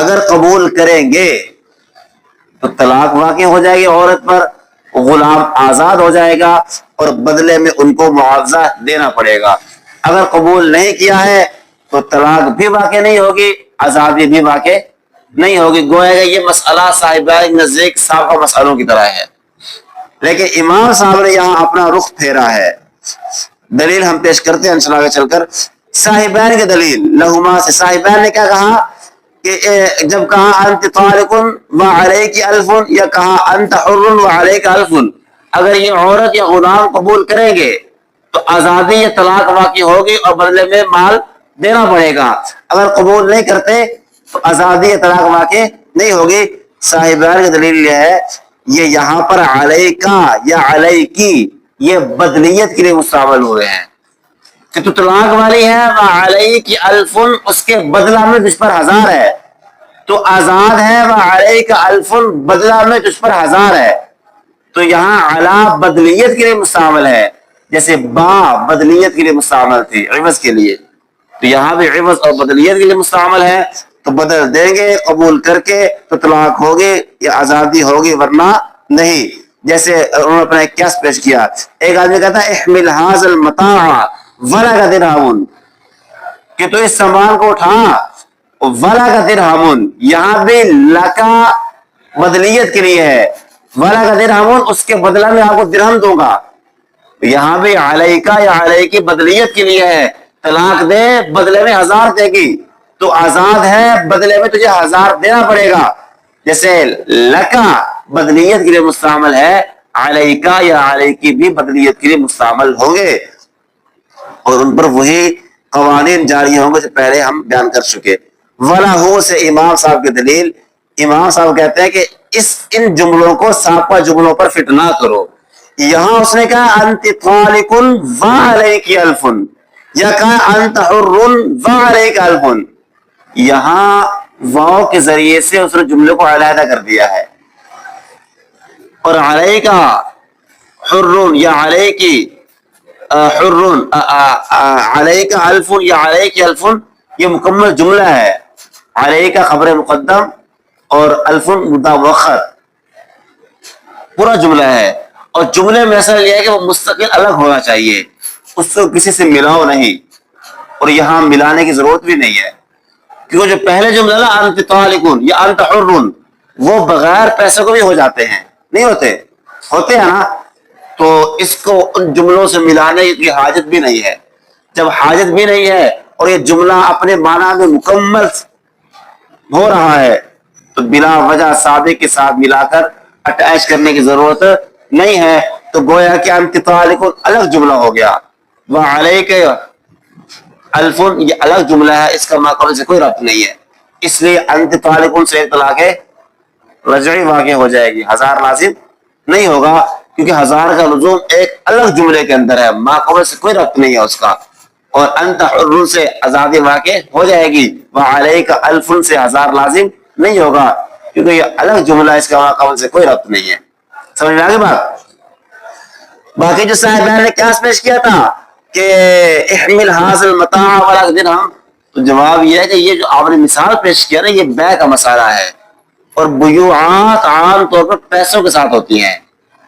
اگر قبول کریں گے تو طلاق واقع ہو جائے گی عورت پر، غلام آزاد ہو جائے گا اور بدلے میں ان کو معاوضہ دینا پڑے گا. اگر قبول نہیں کیا ہے تو طلاق بھی واقع نہیں ہوگی، آزادی بھی واقع نہیں ہوگی. گویا کہ یہ مسئلہ صاحبان نزدیک سابقہ مسئلوں کی طرح ہے، لیکن امام صاحب نے یہاں اپنا رخ پھیرا ہے. دلیل ہم پیش کرتے ہیں انشاءاللہ آگے چل کر. صاحبین کی دلیل لہما سے، صاحبین نے کیا کہا کہ جب کہا انت طالق وعلیک 1000 یا کہا انت حر وعلیک 1000، اگر یہ عورت یا غلام قبول کریں گے تو آزادی یا طلاق واقع ہوگی اور بدلے میں مال دینا پڑے گا. اگر قبول نہیں کرتے تو آزادی یا طلاق واقع نہیں ہوگی. صاحبان کی دلیل یہ ہے، یہ یہاں پر علیکا یا علیکی یہ بدلیت کے لیے مستعمل ہوئے ہیں کہ تو طلاق والی ہے، وعلیک 1000 اس کے بدلہ میں تجھ پر 1000 ہے، تو آزاد ہے، وعلیک 1000 بدلہ میں تجھ پر 1000 ہے. تو یہاں علا بدلیت کے لیے مستعمل ہے، جیسے با بدلیت کے لیے مستعمل تھی عوض کے لیے، تو یہاں بھی عوض اور بدلیت کے لیے مستعمل ہے. تو بدل دیں گے قبول کر کے تو طلاق ہوگی یا آزادی ہوگی، ورنہ نہیں. جیسے انہوں نے اپنا ایک کیس پیش کیا، ایک آدمی کہتا ہے احمل هذا المتاع ولك درهم، کہ تو اس سامان کو اٹھا ولا کا درہمن، یہاں بھی لکا بدلیت کے لیے ہے، ولا کا درہمن اس کے بدلہ میں آپ کو درہم دوں گا، یہاں بھی علیکا یا علیکی بدلیت کے لیے ہے، طلاق دے بدلے میں 1000 دے گی تو آزاد ہے، بدلے میں تجھے 1000 دینا پڑے گا، جیسے لکا بدلیت کے لیے مستعمل ہے، علیکا یا علیکی بھی بدلیت کے لیے مستعمل ہوں گے، اور ان پر وہی قوانین جاری ہوں گے جو پہلے ہم بیان کر چکے۔ وَلَهُ سے امام صاحب کی دلیل، امام صاحب کہتے ہیں کہ ان جملوں کو سابقہ جملوں پر فٹ نہ کرو، یہاں اس نے کہا انت طالق وعلیک الف، یا کہا انت حر وعلیک الف، یہاں واو کے ذریعے سے اس نے جملے کو علیحدہ کر دیا ہے، اور علیکا حر یا علیکی حر، علیک الف یا علیک الف یہ مکمل جملہ ہے، علیک خبر مقدم اور الف مبتدا مؤخر، پورا جملہ ہے، اور جملے میں اصل یہ ہے کہ وہ مستقل الگ ہونا چاہیے، اس کو کسی سے ملاؤ نہیں، اور یہاں ملانے کی ضرورت بھی نہیں ہے، کیونکہ جو پہلے جملہ نا انت طالق یا انت حر وہ بغیر پیسے کو بھی ہو جاتے ہیں، نہیں ہوتے ہیں نا، تو اس کو ان جملوں سے ملانے کی حاجت بھی نہیں ہے، جب حاجت بھی نہیں ہے اور یہ جملہ اپنے معنی میں مکمل ہو رہا ہے تو بلا وجہ سابق کے ساتھ ملا کر اٹیچ کرنے کی ضرورت نہیں ہے، تو گویا کہ انت طالق الگ جملہ ہو گیا، وعلیک الف یہ الگ جملہ ہے، اس کا ماقبل سے کوئی ربط نہیں ہے، اس لیے انت طالق سے طلاق رجعی واقع ہو جائے گی، 1000 لازم نہیں ہوگا، کیونکہ 1000 کا لزوم ایک الگ جملے کے اندر ہے، ماقبل سے کوئی ربط نہیں ہے اس کا، اور انت حر سے آزادی واقع ہو جائے گی، وعلیک الف سے 1000 لازم نہیں ہوگا، کیونکہ یہ الگ جملہ، اس کا ماقبل سے کوئی ربط نہیں ہے، سمجھ میں آگے بات؟ باقی جو صاحبان نے قیاس پیش کیا تھا کہ احمل حاصل متاع ولا درہم، تو جواب یہ ہے کہ یہ جو آپ نے مثال پیش کیا نا، یہ بیع کا مسئلہ ہے، اور بیوعات عام طور پر پیسوں کے ساتھ ہوتی ہیں،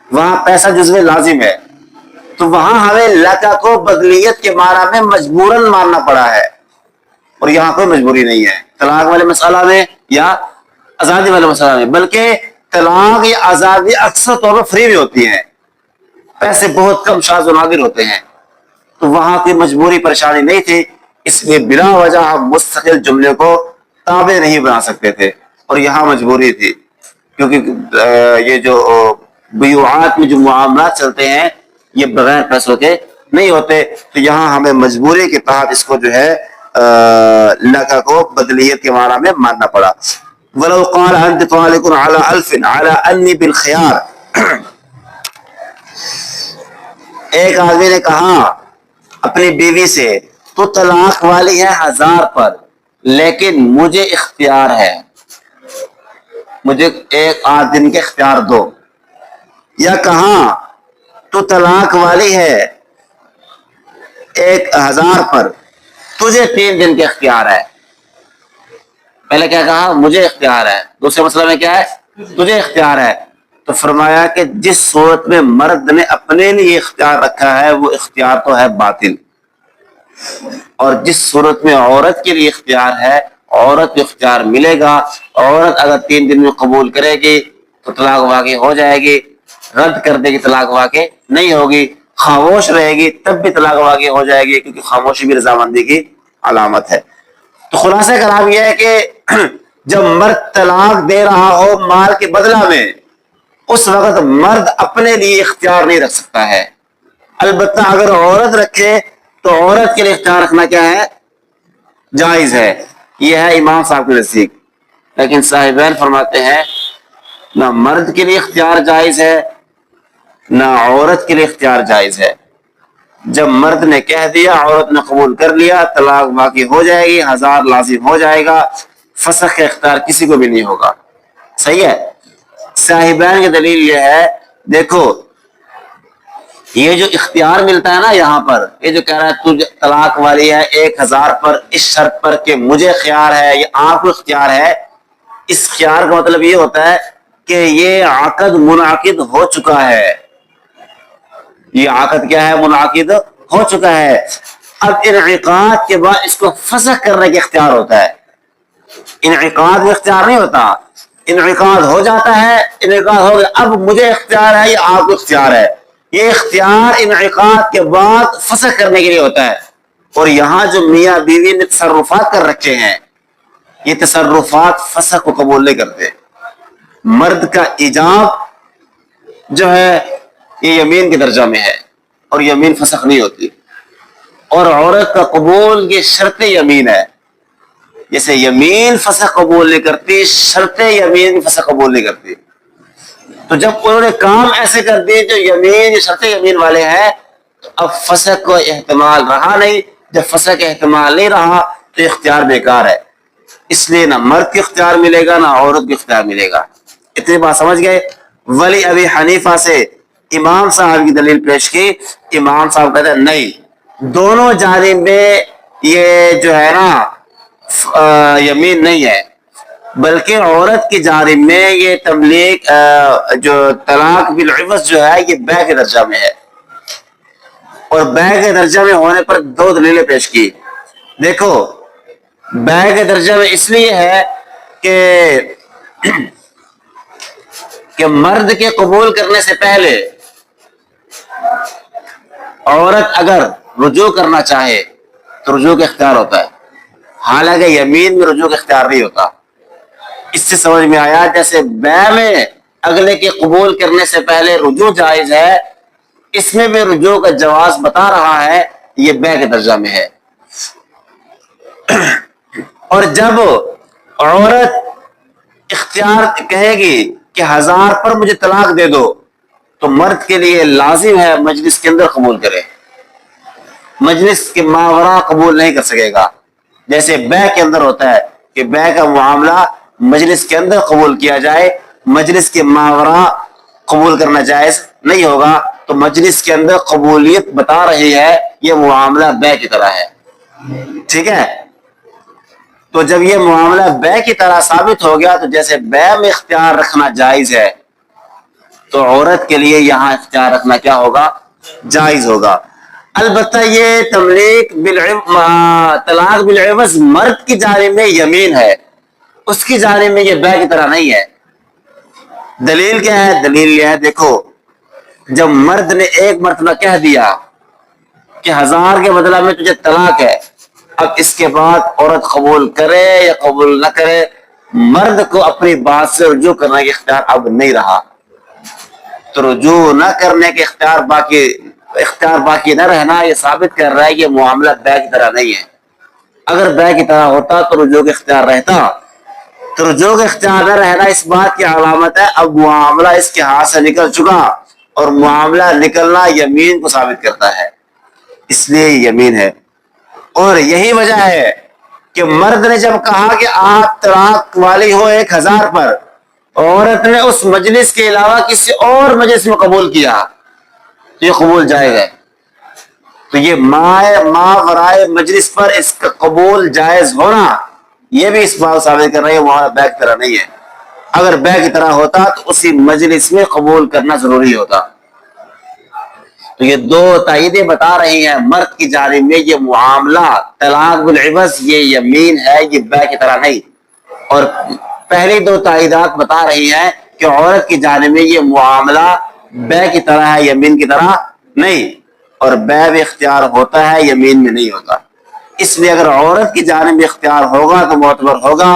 وہاں پیسہ جزو لازم ہے، تو وہاں ہمیں لکا کو بدلیت کے معنی میں مجبوراً ماننا پڑا ہے، اور یہاں کوئی مجبوری نہیں ہے طلاق والے مسئلہ میں یا آزادی والے مسئلہ میں، بلکہ طلاق یا آزادی اکثر طور پر فری بھی ہوتی ہیں، پیسے بہت کم شاذ و نادر ہوتے ہیں، تو وہاں کوئی مجبوری پریشانی نہیں تھی، اس لیے بلا وجہ ہم مستقل جملے کو تابع نہیں بنا سکتے تھے، اور یہاں مجبوری تھی، کیونکہ یہ جو بیوعات میں جو معاملات چلتے ہیں یہ بغیر پیسوں کے نہیں ہوتے، تو یہاں ہمیں مجبوری کے تحت اس کو جو ہے لکا کو بدلیت کے معنی میں ماننا پڑا۔ وَلَوْ قَالَ أَنْتِ طَالِقٌ عَلَى أَلْفٍ عَلَى أَنِّي بِالْخِيَارِ، ایک آدمی نے کہا اپنی بیوی سے تو طلاق والی ہے 1000 پر، لیکن مجھے اختیار ہے، مجھے 1 دن کے اختیار دو، یا کہا تو طلاق والی ہے 1000 پر، تجھے 3 دن کے اختیار ہے، پہلے کیا کہا؟ مجھے اختیار ہے، دوسرے مسئلہ میں کیا ہے؟ تجھے اختیار ہے، تو فرمایا کہ جس صورت میں مرد نے اپنے لیے اختیار رکھا ہے وہ اختیار تو ہے باطل، اور جس صورت میں عورت کے لیے اختیار ہے عورت کو اختیار ملے گا، عورت اگر 3 دن میں قبول کرے گی تو طلاق واقع ہو جائے گی، رد کر دے گی طلاق واقع نہیں ہوگی، خاموش رہے گی تب بھی طلاق واقع ہو جائے گی، کیونکہ خاموشی بھی رضامندی کی علامت ہے۔ تو خلاصہ کلام یہ ہے کہ جب مرد طلاق دے رہا ہو مال کے بدلہ میں، اس وقت مرد اپنے لیے اختیار نہیں رکھ سکتا ہے، البتہ اگر عورت رکھے تو عورت کے لیے اختیار رکھنا کیا ہے؟ جائز ہے، یہ ہے امام صاحب کے نزدیک، لیکن صاحبین فرماتے ہیں نہ مرد کے لیے اختیار جائز ہے نہ عورت کے لیے اختیار جائز ہے، جب مرد نے کہہ دیا عورت نے قبول کر لیا طلاق واقع ہو جائے گی، 1000 لازم ہو جائے گا، فسخ کا اختیار کسی کو بھی نہیں ہوگا، صحیح ہے۔ صاحبین کی دلیل یہ ہے، دیکھو یہ جو اختیار ملتا ہے نا یہاں پر، یہ جو کہہ رہا ہے تجھے طلاق والی ہے 1000 پر اس شرط پر کہ مجھے اختیار ہے یا آپ کو اختیار ہے، اس اختیار کا مطلب یہ ہوتا ہے کہ یہ عقد منعقد ہو چکا ہے، یہ عقد کیا ہے؟ منعقد ہو چکا ہے، اب انعقاد کے بعد اس کو فسخ کرنے کا اختیار ہوتا ہے، انعقاد میں اختیار نہیں ہوتا، انعقاد ہو جاتا ہے، انعقاد ہو گیا، اب مجھے اختیار ہے یا آپ کو اختیار ہے، یہ اختیار انعقاد کے بعد فسخ کرنے کے لیے ہوتا ہے۔ اور یہاں جو میاں بیوی نے تصرفات کر رکھے ہیں، یہ تصرفات فسخ کو قبول نہیں کرتے۔ مرد کا ایجاب جو ہے یہ یمین کے درجہ میں ہے اور یمین فسخ نہیں ہوتی، اور عورت کا قبول یہ شرط یمین ہے، جیسے یمین فسخ قبول نہیں کرتی، شرط یمین فسخ قبول نہیں کرتی۔ تو جب انہوں نے کام ایسے کر دیے جو یمین شرط یمین والے ہیں، تو اب فسخ کا احتمال رہا نہیں، جب فسخ کا احتمال نہیں رہا تو اختیار بیکار ہے، اس لیے نہ مرد کو اختیار ملے گا نہ عورت کو اختیار ملے گا۔ اتنی بات سمجھ گئے؟ ولی ابی حنیفہ سے امام صاحب کی دلیل پیش کی، امام صاحب کہتے ہیں نہیں، دونوں جانب میں یہ جو ہے نا یمین نہیں ہے، بلکہ عورت کی جانب میں یہ تملیغ جو طلاق بالعوض جو ہے یہ بے کے درجہ میں ہے، اور بے کے درجہ میں ہونے پر دو دلیلیں پیش کی۔ دیکھو بے کے درجہ میں اس لیے ہے کہ مرد کے قبول کرنے سے پہلے عورت اگر رجوع کرنا چاہے تو رجوع کا اختیار ہوتا ہے، حالانکہ یمین میں رجوع کا اختیار نہیں ہوتا۔ اس سے سمجھ میں آیا جیسے بے میں اگلے کے قبول کرنے سے پہلے رجوع جائز ہے، اس میں بھی رجوع کا جواز بتا رہا ہے، یہ بے کے درجہ میں ہے۔ اور جب عورت اختیار کہے گی کہ 1000 پر مجھے طلاق دے دو، تو مرد کے لیے لازم ہے مجلس کے اندر قبول کرے، مجلس کے ماوراء قبول نہیں کر سکے گا، جیسے بے کے اندر ہوتا ہے کہ بے کا معاملہ مجلس کے اندر قبول کیا جائے، مجلس کے ماوراء قبول کرنا جائز نہیں ہوگا۔ تو مجلس کے اندر قبولیت بتا رہی ہے یہ معاملہ بے کی طرح ہے، ٹھیک ہے؟ تو جب یہ معاملہ بے کی طرح ثابت ہو گیا تو جیسے بے میں اختیار رکھنا جائز ہے تو عورت کے لیے یہاں اختیار رکھنا کیا ہوگا؟ جائز ہوگا۔ البتہ یہ طلاق بالعوض مرد کی جانب میں یمین ہے، اس کی جانب میں یہ بے کی طرح نہیں ہے۔ دلیل کیا ہے؟ دلیل یہ ہے، دیکھو جب مرد نے ایک مرتبہ کہہ دیا کہ 1000 کے بدلہ میں تجھے طلاق ہے، اب اس کے بعد عورت قبول کرے یا قبول نہ کرے، مرد کو اپنی بات سے رجوع کرنے کا اختیار اب نہیں رہا، تو رجوع نہ کرنے کے اختیار باقی نہ رہنا یہ ثابت کر رہا ہے کہ معاملہ بے کی طرح نہیں ہے۔ اگر بے کی طرح ہوتا تو رجوع کا اختیار رہتا، تو رجوع کا اختیار نہ رہنا اس بات کی علامت ہے اب معاملہ اس کے ہاتھ سے نکل چکا، اور معاملہ نکلنا یمین کو ثابت کرتا ہے، اس لیے یمین ہے۔ اور یہی وجہ ہے کہ مرد نے جب کہا کہ آپ طلاق والی ہو 1000 پر، عورت نے اس مجلس کے علاوہ کسی اور مجلس میں قبول کیا، یہ قبول جائز ہے۔ تو یہ ماورائے مجلس پر اس کا قبول جائز ہونا یہ بھی اس بات ثابت کر رہی ہے وہاں بے کی طرح نہیں ہے۔ اگر بے کی طرح ہوتا تو اسی مجلس میں قبول کرنا ضروری ہوتا۔ تو یہ دو تائیدیں بتا رہی ہیں مرد کی جانب میں یہ معاملہ طلاق بالعوض یہ یمین ہے، یہ بے کی طرح نہیں، اور پہلی دو تائیدات بتا رہی ہیں کہ عورت کی جانب میں یہ معاملہ بے کی طرح ہے، یمین کی طرح نہیں، اور بے بھی اختیار ہوتا ہے، یمین میں نہیں ہوتا۔ اس لیے اگر عورت کی جانب میں اختیار ہوگا تو معتبر ہوگا،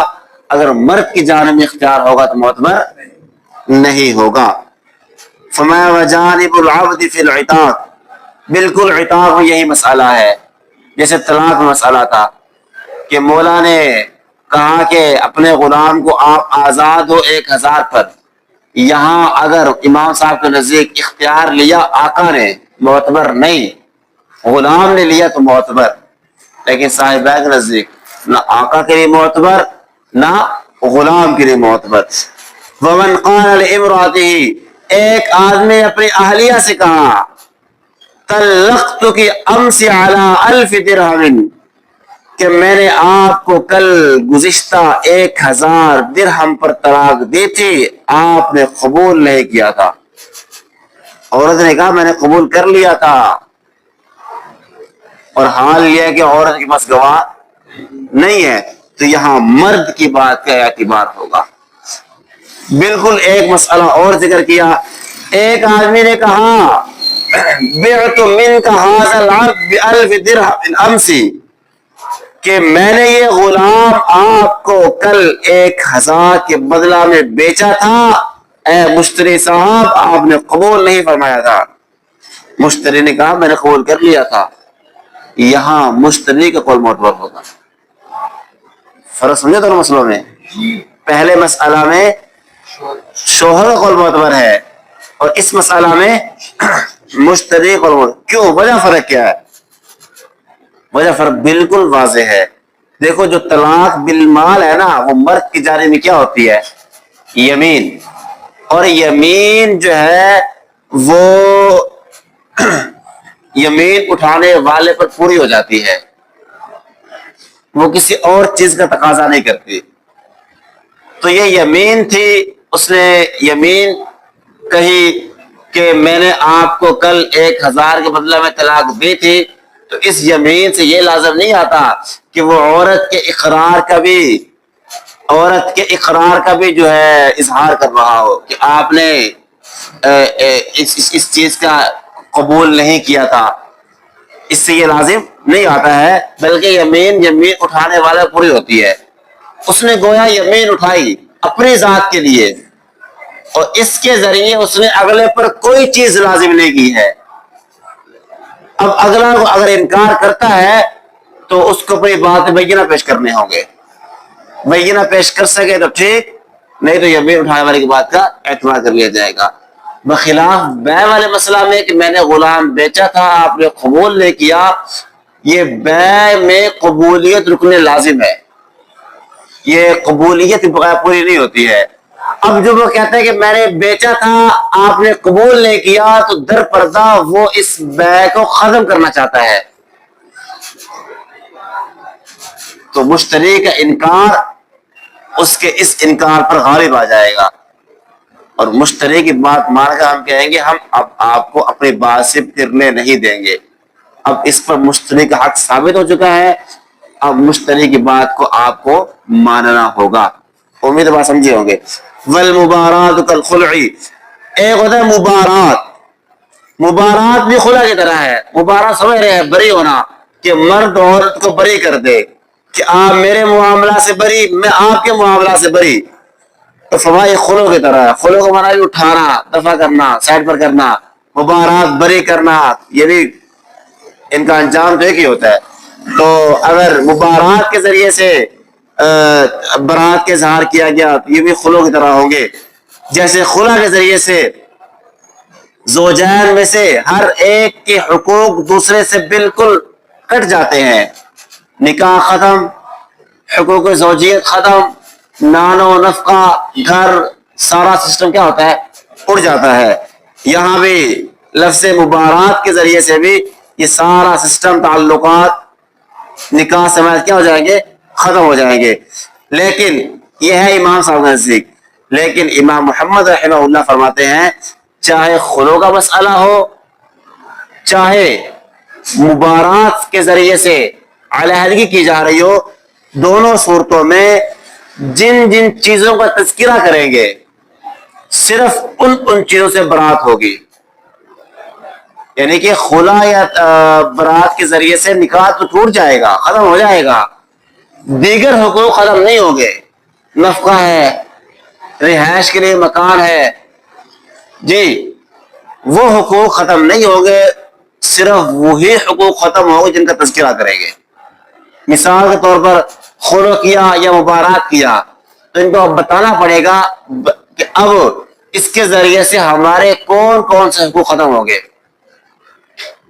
اگر مرد کی جانب میں اختیار ہوگا تو معتبر نہیں ہوگا۔ فما وجانب العبد فی العتاق، بالکل عتاق میں یہی مسئلہ ہے جیسے طلاق میں مسئلہ تھا کہ مولا نے کہا کہ اپنے غلام کو آپ آزاد ہو 1000 پر، یہاں اگر امام صاحب کے نزدیک اختیار لیا آقا نے معتبر نہیں، غلام نے لیا تو معتبر، لیکن صاحبہ کے نزدیک نہ آقا کے لیے معتبر نہ غلام کے لیے معتبر۔ ومن قال لامرأته، ایک آدمی اپنی اہلیہ سے کہا طلقتک امس علی 1000 درہم، کہ میں نے آپ کو کل گزشتہ 1000 درہم پر طلاق دی تھی، آپ نے قبول نہیں کیا تھا۔ عورت نے کہا میں نے قبول کر لیا تھا، اور حال یہ ہے کہ عورت کے پاس گواہ نہیں ہے، تو یہاں مرد کی بات کا اعتبار ہوگا. بالکل ایک مسئلہ اور ذکر کیا. ایک آدمی نے کہا بعت منک ھذا العبد ب1000 درہم امسی، کہ میں نے یہ غلام آپ کو کل 1000 کے بدلہ میں بیچا تھا. اے مشتری صاحب، آپ نے قبول نہیں فرمایا تھا. مشتری نے کہا میں نے قبول کر لیا تھا. یہاں مشتری کا قول معتبر ہوگا. فرق سمجھے دونوں مسئلوں میں؟ پہلے مسئلہ میں شوہر کا قول معتبر ہے اور اس مسئلہ میں مشتری قول معتبر. کیوں؟ وجہ فرق کیا ہے؟ وجہ فرق بالکل واضح ہے. دیکھو جو طلاق بالمال ہے نا، وہ مرد کی جانب میں کیا ہوتی ہے؟ یمین. اور یمین جو ہے وہ یمین اٹھانے والے پر پوری ہو جاتی ہے، وہ کسی اور چیز کا تقاضا نہیں کرتی. تو یہ یمین تھی، اس نے یمین کہی کہ میں نے آپ کو کل 1000 کے بدلہ میں طلاق دی تھی. تو اس یمین سے یہ لازم نہیں آتا کہ وہ عورت کے اقرار کا بھی جو ہے اظہار کر رہا ہو کہ آپ نے اس چیز کا قبول نہیں کیا تھا. اس سے یہ لازم نہیں آتا ہے، بلکہ یمین اٹھانے والا پوری ہوتی ہے. اس نے گویا یمین اٹھائی اپنی ذات کے لیے، اور اس کے ذریعے اس نے اگلے پر کوئی چیز لازم نہیں کی ہے. اب اگلا کو اگر انکار کرتا ہے تو اس کو اپنی بات بینہ پیش کرنے ہوں گے. بینہ پیش کر سکے تو ٹھیک، نہیں تو یمین اٹھانے والے کی بات کا اعتبار کر لیا جائے گا. بخلاف بیع والے مسئلہ میں کہ میں نے غلام بیچا تھا، آپ نے قبول نہیں کیا، یہ بیع میں قبولیت رکن لازم ہے. یہ قبولیت بغیر پوری نہیں ہوتی ہے. اب جو وہ کہتے ہیں کہ میں نے بیچا تھا، آپ نے قبول نہیں کیا، تو در پردہ وہ اس بیع کو ختم کرنا چاہتا ہے. تو مشتری کا انکار اس کے اس انکار پر غالب آ جائے گا، اور مشتری کی بات مان کر ہم کہیں گے ہم اب آپ کو اپنی بات سے پھرنے نہیں دیں گے. اب اس پر مشتری کا حق ثابت ہو چکا ہے، اب مشتری کی بات کو آپ کو ماننا ہوگا. امید بات سمجھے ہوں گے. والمبارات کالخلع، ایک ہوتا ہے مبارات. مبارات بھی خلع کی طرح ہے. مبارات سمجھ رہے ہیں؟ بری ہونا، کہ مرد عورت کو بری کر دے کہ آپ میرے معاملہ سے بری، میں آپ کے معاملہ سے بری. تو فرمایا خلع کی طرح ہے. خلع کو مانا اٹھانا، دفع کرنا، سائڈ پر کرنا. مبارات بری کرنا، یہ بھی ان کا انجام تو ایک ہی ہوتا ہے. تو اگر مبارات کے ذریعے سے برات کے اظہار کیا گیا تو یہ بھی خلع کی طرح ہوں گے. جیسے خلع کے ذریعے سے زوجین میں سے ہر ایک کے حقوق دوسرے سے بالکل کٹ جاتے ہیں. نکاح ختم، حقوق زوجیت ختم، نان و نفقہ، گھر، سارا سسٹم کیا ہوتا ہے؟ اڑ جاتا ہے. یہاں بھی لفظ مبارات کے ذریعے سے بھی یہ سارا سسٹم، تعلقات نکاح سمیت کیا ہو جائیں گے؟ ختم ہو جائیں گے. لیکن یہ ہے امام صاحب کا نزدیک. لیکن امام محمد رحمہ اللہ فرماتے ہیں چاہے خلع کا مسئلہ ہو، چاہے مبارات کے ذریعے سے علیحدگی کی جا رہی ہو، دونوں صورتوں میں جن جن چیزوں کا تذکرہ کریں گے صرف ان چیزوں سے برات ہوگی. یعنی کہ خلع یا برات کے ذریعے سے نکاح تو ٹوٹ جائے گا، ختم ہو جائے گا، دیگر حقوق ختم نہیں ہوں گے. نفقہ ہے، رہائش کے لیے مکان ہے، جی وہ حقوق ختم نہیں ہوں گے، صرف وہی حقوق ختم ہوں گے جن کا تذکرہ کریں گے. مثال کے طور پر خلع کیا یا مبارات کیا تو ان کو اب بتانا پڑے گا کہ اب اس کے ذریعے سے ہمارے کون کون سے حقوق ختم ہوں گے.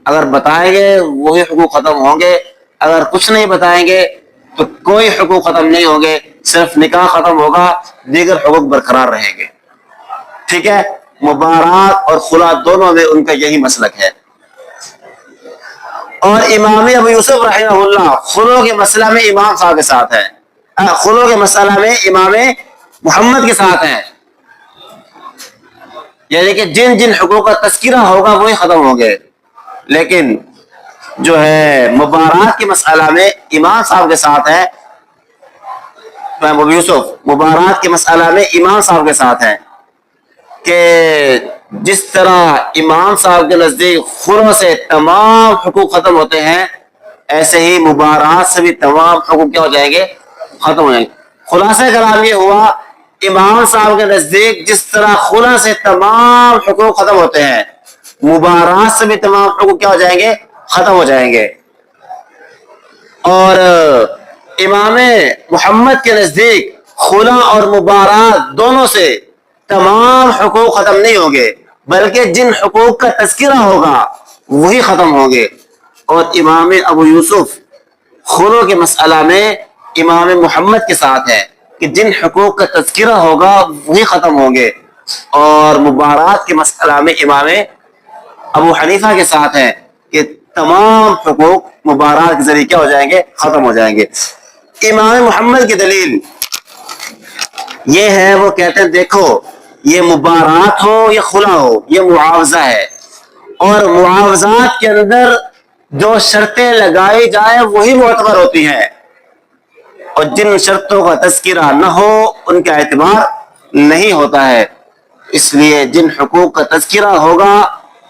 اگر بتائیں گے وہی حقوق ختم ہوں گے، اگر کچھ نہیں بتائیں گے تو کوئی حقوق ختم نہیں ہوں گے، صرف نکاح ختم ہوگا، دیگر حقوق برقرار رہیں گے. ٹھیک ہے؟ مبارات اور خلع دونوں میں ان کا یہی مسلک ہے. اور امام ابو یوسف رحمہ اللہ خلع کے مسئلہ میں امام صاحب کے ساتھ ہے، خلع کے مسئلہ میں امام محمد کے ساتھ ہیں. یعنی کہ جن جن حقوق کا تذکرہ ہوگا وہی ختم ہوں گے. لیکن جو ہے مبارات کے مسئلہ میں امام صاحب کے ساتھ ہے، ابو یوسف مبارات کے مسئلہ میں امام صاحب کے ساتھ ہیں کہ جس طرح امام صاحب کے نزدیک خلع سے تمام حقوق ختم ہوتے ہیں، ایسے ہی مبارات سے بھی تمام حقوق کیا ہو جائیں گے؟ ختم ہو جائیں گے۔ خلاصہ کلام یہ ہوا، امام صاحب کے نزدیک جس طرح خلع سے تمام حقوق ختم ہوتے ہیں، مبارات سے بھی تمام حقوق کیا ہو جائیں گے؟ ختم ہو جائیں گے۔ اور امام محمد کے نزدیک خلع اور مبارات دونوں سے تمام حقوق ختم نہیں ہوں گے، بلکہ جن حقوق کا تذکرہ ہوگا وہی ختم ہوں گے۔ اور امام ابو یوسف خلع کے مسئلہ میں امام محمد کے ساتھ ہے کہ جن حقوق کا تذکرہ ہوگا وہی ختم ہوں گے، اور مبارات کے مسئلہ میں امام ابو حنیفہ کے ساتھ ہے کہ تمام حقوق مبارات کے ذریعے کیا ہو جائیں گے؟ ختم ہو جائیں گے۔ امام محمد کی دلیل یہ ہے، وہ کہتے ہیں دیکھو یہ مبارات ہو یا خلع ہو، یہ معاوضہ ہے، اور معاوضات کے اندر جو شرطیں لگائی جائیں وہی معتبر ہوتی ہیں، اور جن شرطوں کا تذکرہ نہ ہو ان کا اعتبار نہیں ہوتا ہے۔ اس لیے جن حقوق کا تذکرہ ہوگا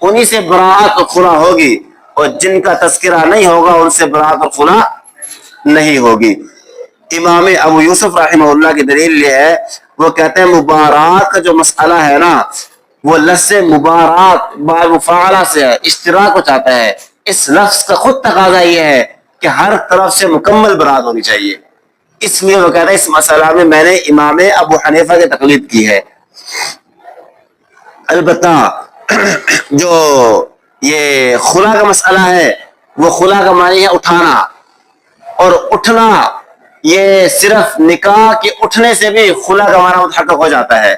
انہی سے براءت و خلع ہوگی، اور جن کا تذکرہ نہیں ہوگا ان سے براءت و خلع نہیں ہوگی۔ امام ابو یوسف رحمہ اللہ کی دلیل یہ ہے، وہ کہتے ہیں مبارات کا جو مسئلہ ہے نا، وہ لفظ مبارات با مفاعلہ سے ہے، اشتراک کو چاہتا ہے۔ اس لفظ کا خود تقاضا یہ ہے کہ ہر طرف سے مکمل برات ہونی چاہیے، اس لیے وہ کہتا ہے اس مسئلہ میں میں نے امام ابو حنیفہ کی تقلید کی ہے۔ البتہ جو یہ خلع کا مسئلہ ہے، وہ خلع کا معنی ہے اٹھانا، اور اٹھنا یہ صرف نکاح کے اٹھنے سے بھی خلع کا معنی متحقق ہو جاتا ہے،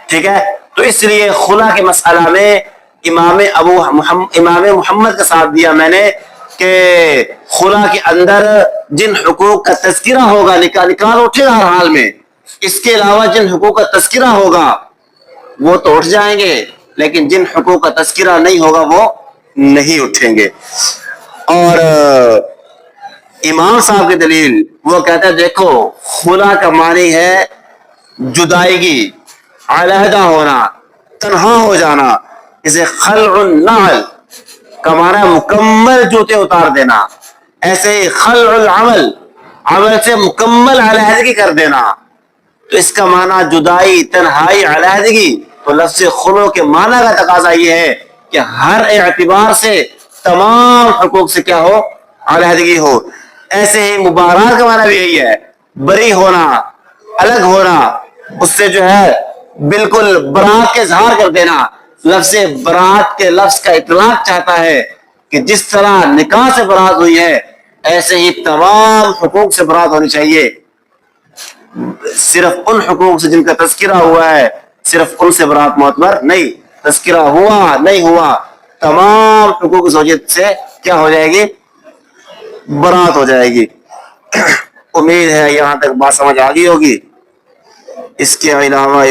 ٹھیک ہے؟ تو اس لیے خلع کے مسئلہ میں امام محمد کا ساتھ دیا میں نے کہ خلع کے اندر جن حقوق کا تذکرہ ہوگا، نکاح اٹھے گا ہر حال میں، اس کے علاوہ جن حقوق کا تذکرہ ہوگا وہ تو اٹھ جائیں گے، لیکن جن حقوق کا تذکرہ نہیں ہوگا وہ نہیں اٹھیں گے۔ اور امام صاحب کی دلیل وہ کہتے ہیں دیکھو خلع کا معنی ہے جدائیگی، علیحدہ ہونا، تنہا ہو جانا، اسے خلع النعل کا معنی ہے مکمل جوتے اتار دینا، ایسے ہی خلع العمل، عمل سے مکمل علیحدگی کر دینا۔ تو اس کا معنی جدائی، تنہائی، علیحدگی، تو لفظ خلع کے معنی کا تقاضا یہ ہے کہ ہر اعتبار سے تمام حقوق سے کیا ہو؟ علیحدگی ہو۔ ایسے ہی مبارات کا معنی بھی یہی ہے، بری ہونا، الگ ہونا، اس سے جو ہے بالکل برات کے اظہار کر دینا۔ لفظ برات کے لفظ کا اطلاق چاہتا ہے کہ جس طرح نکاح سے برات ہوئی ہے ایسے ہی تمام حقوق سے برات ہونی چاہیے، صرف ان حقوق سے جن کا تذکرہ ہوا ہے صرف ان سے برات معتبر نہیں، تذکرہ ہوا نہیں ہوا تمام حقوق کی وجہ سے کیا ہو جائے گی؟ برات ہو جائے گی۔ امید ہے یہاں تک بات سمجھ آ گئی ہوگی۔ اس کے علاوہ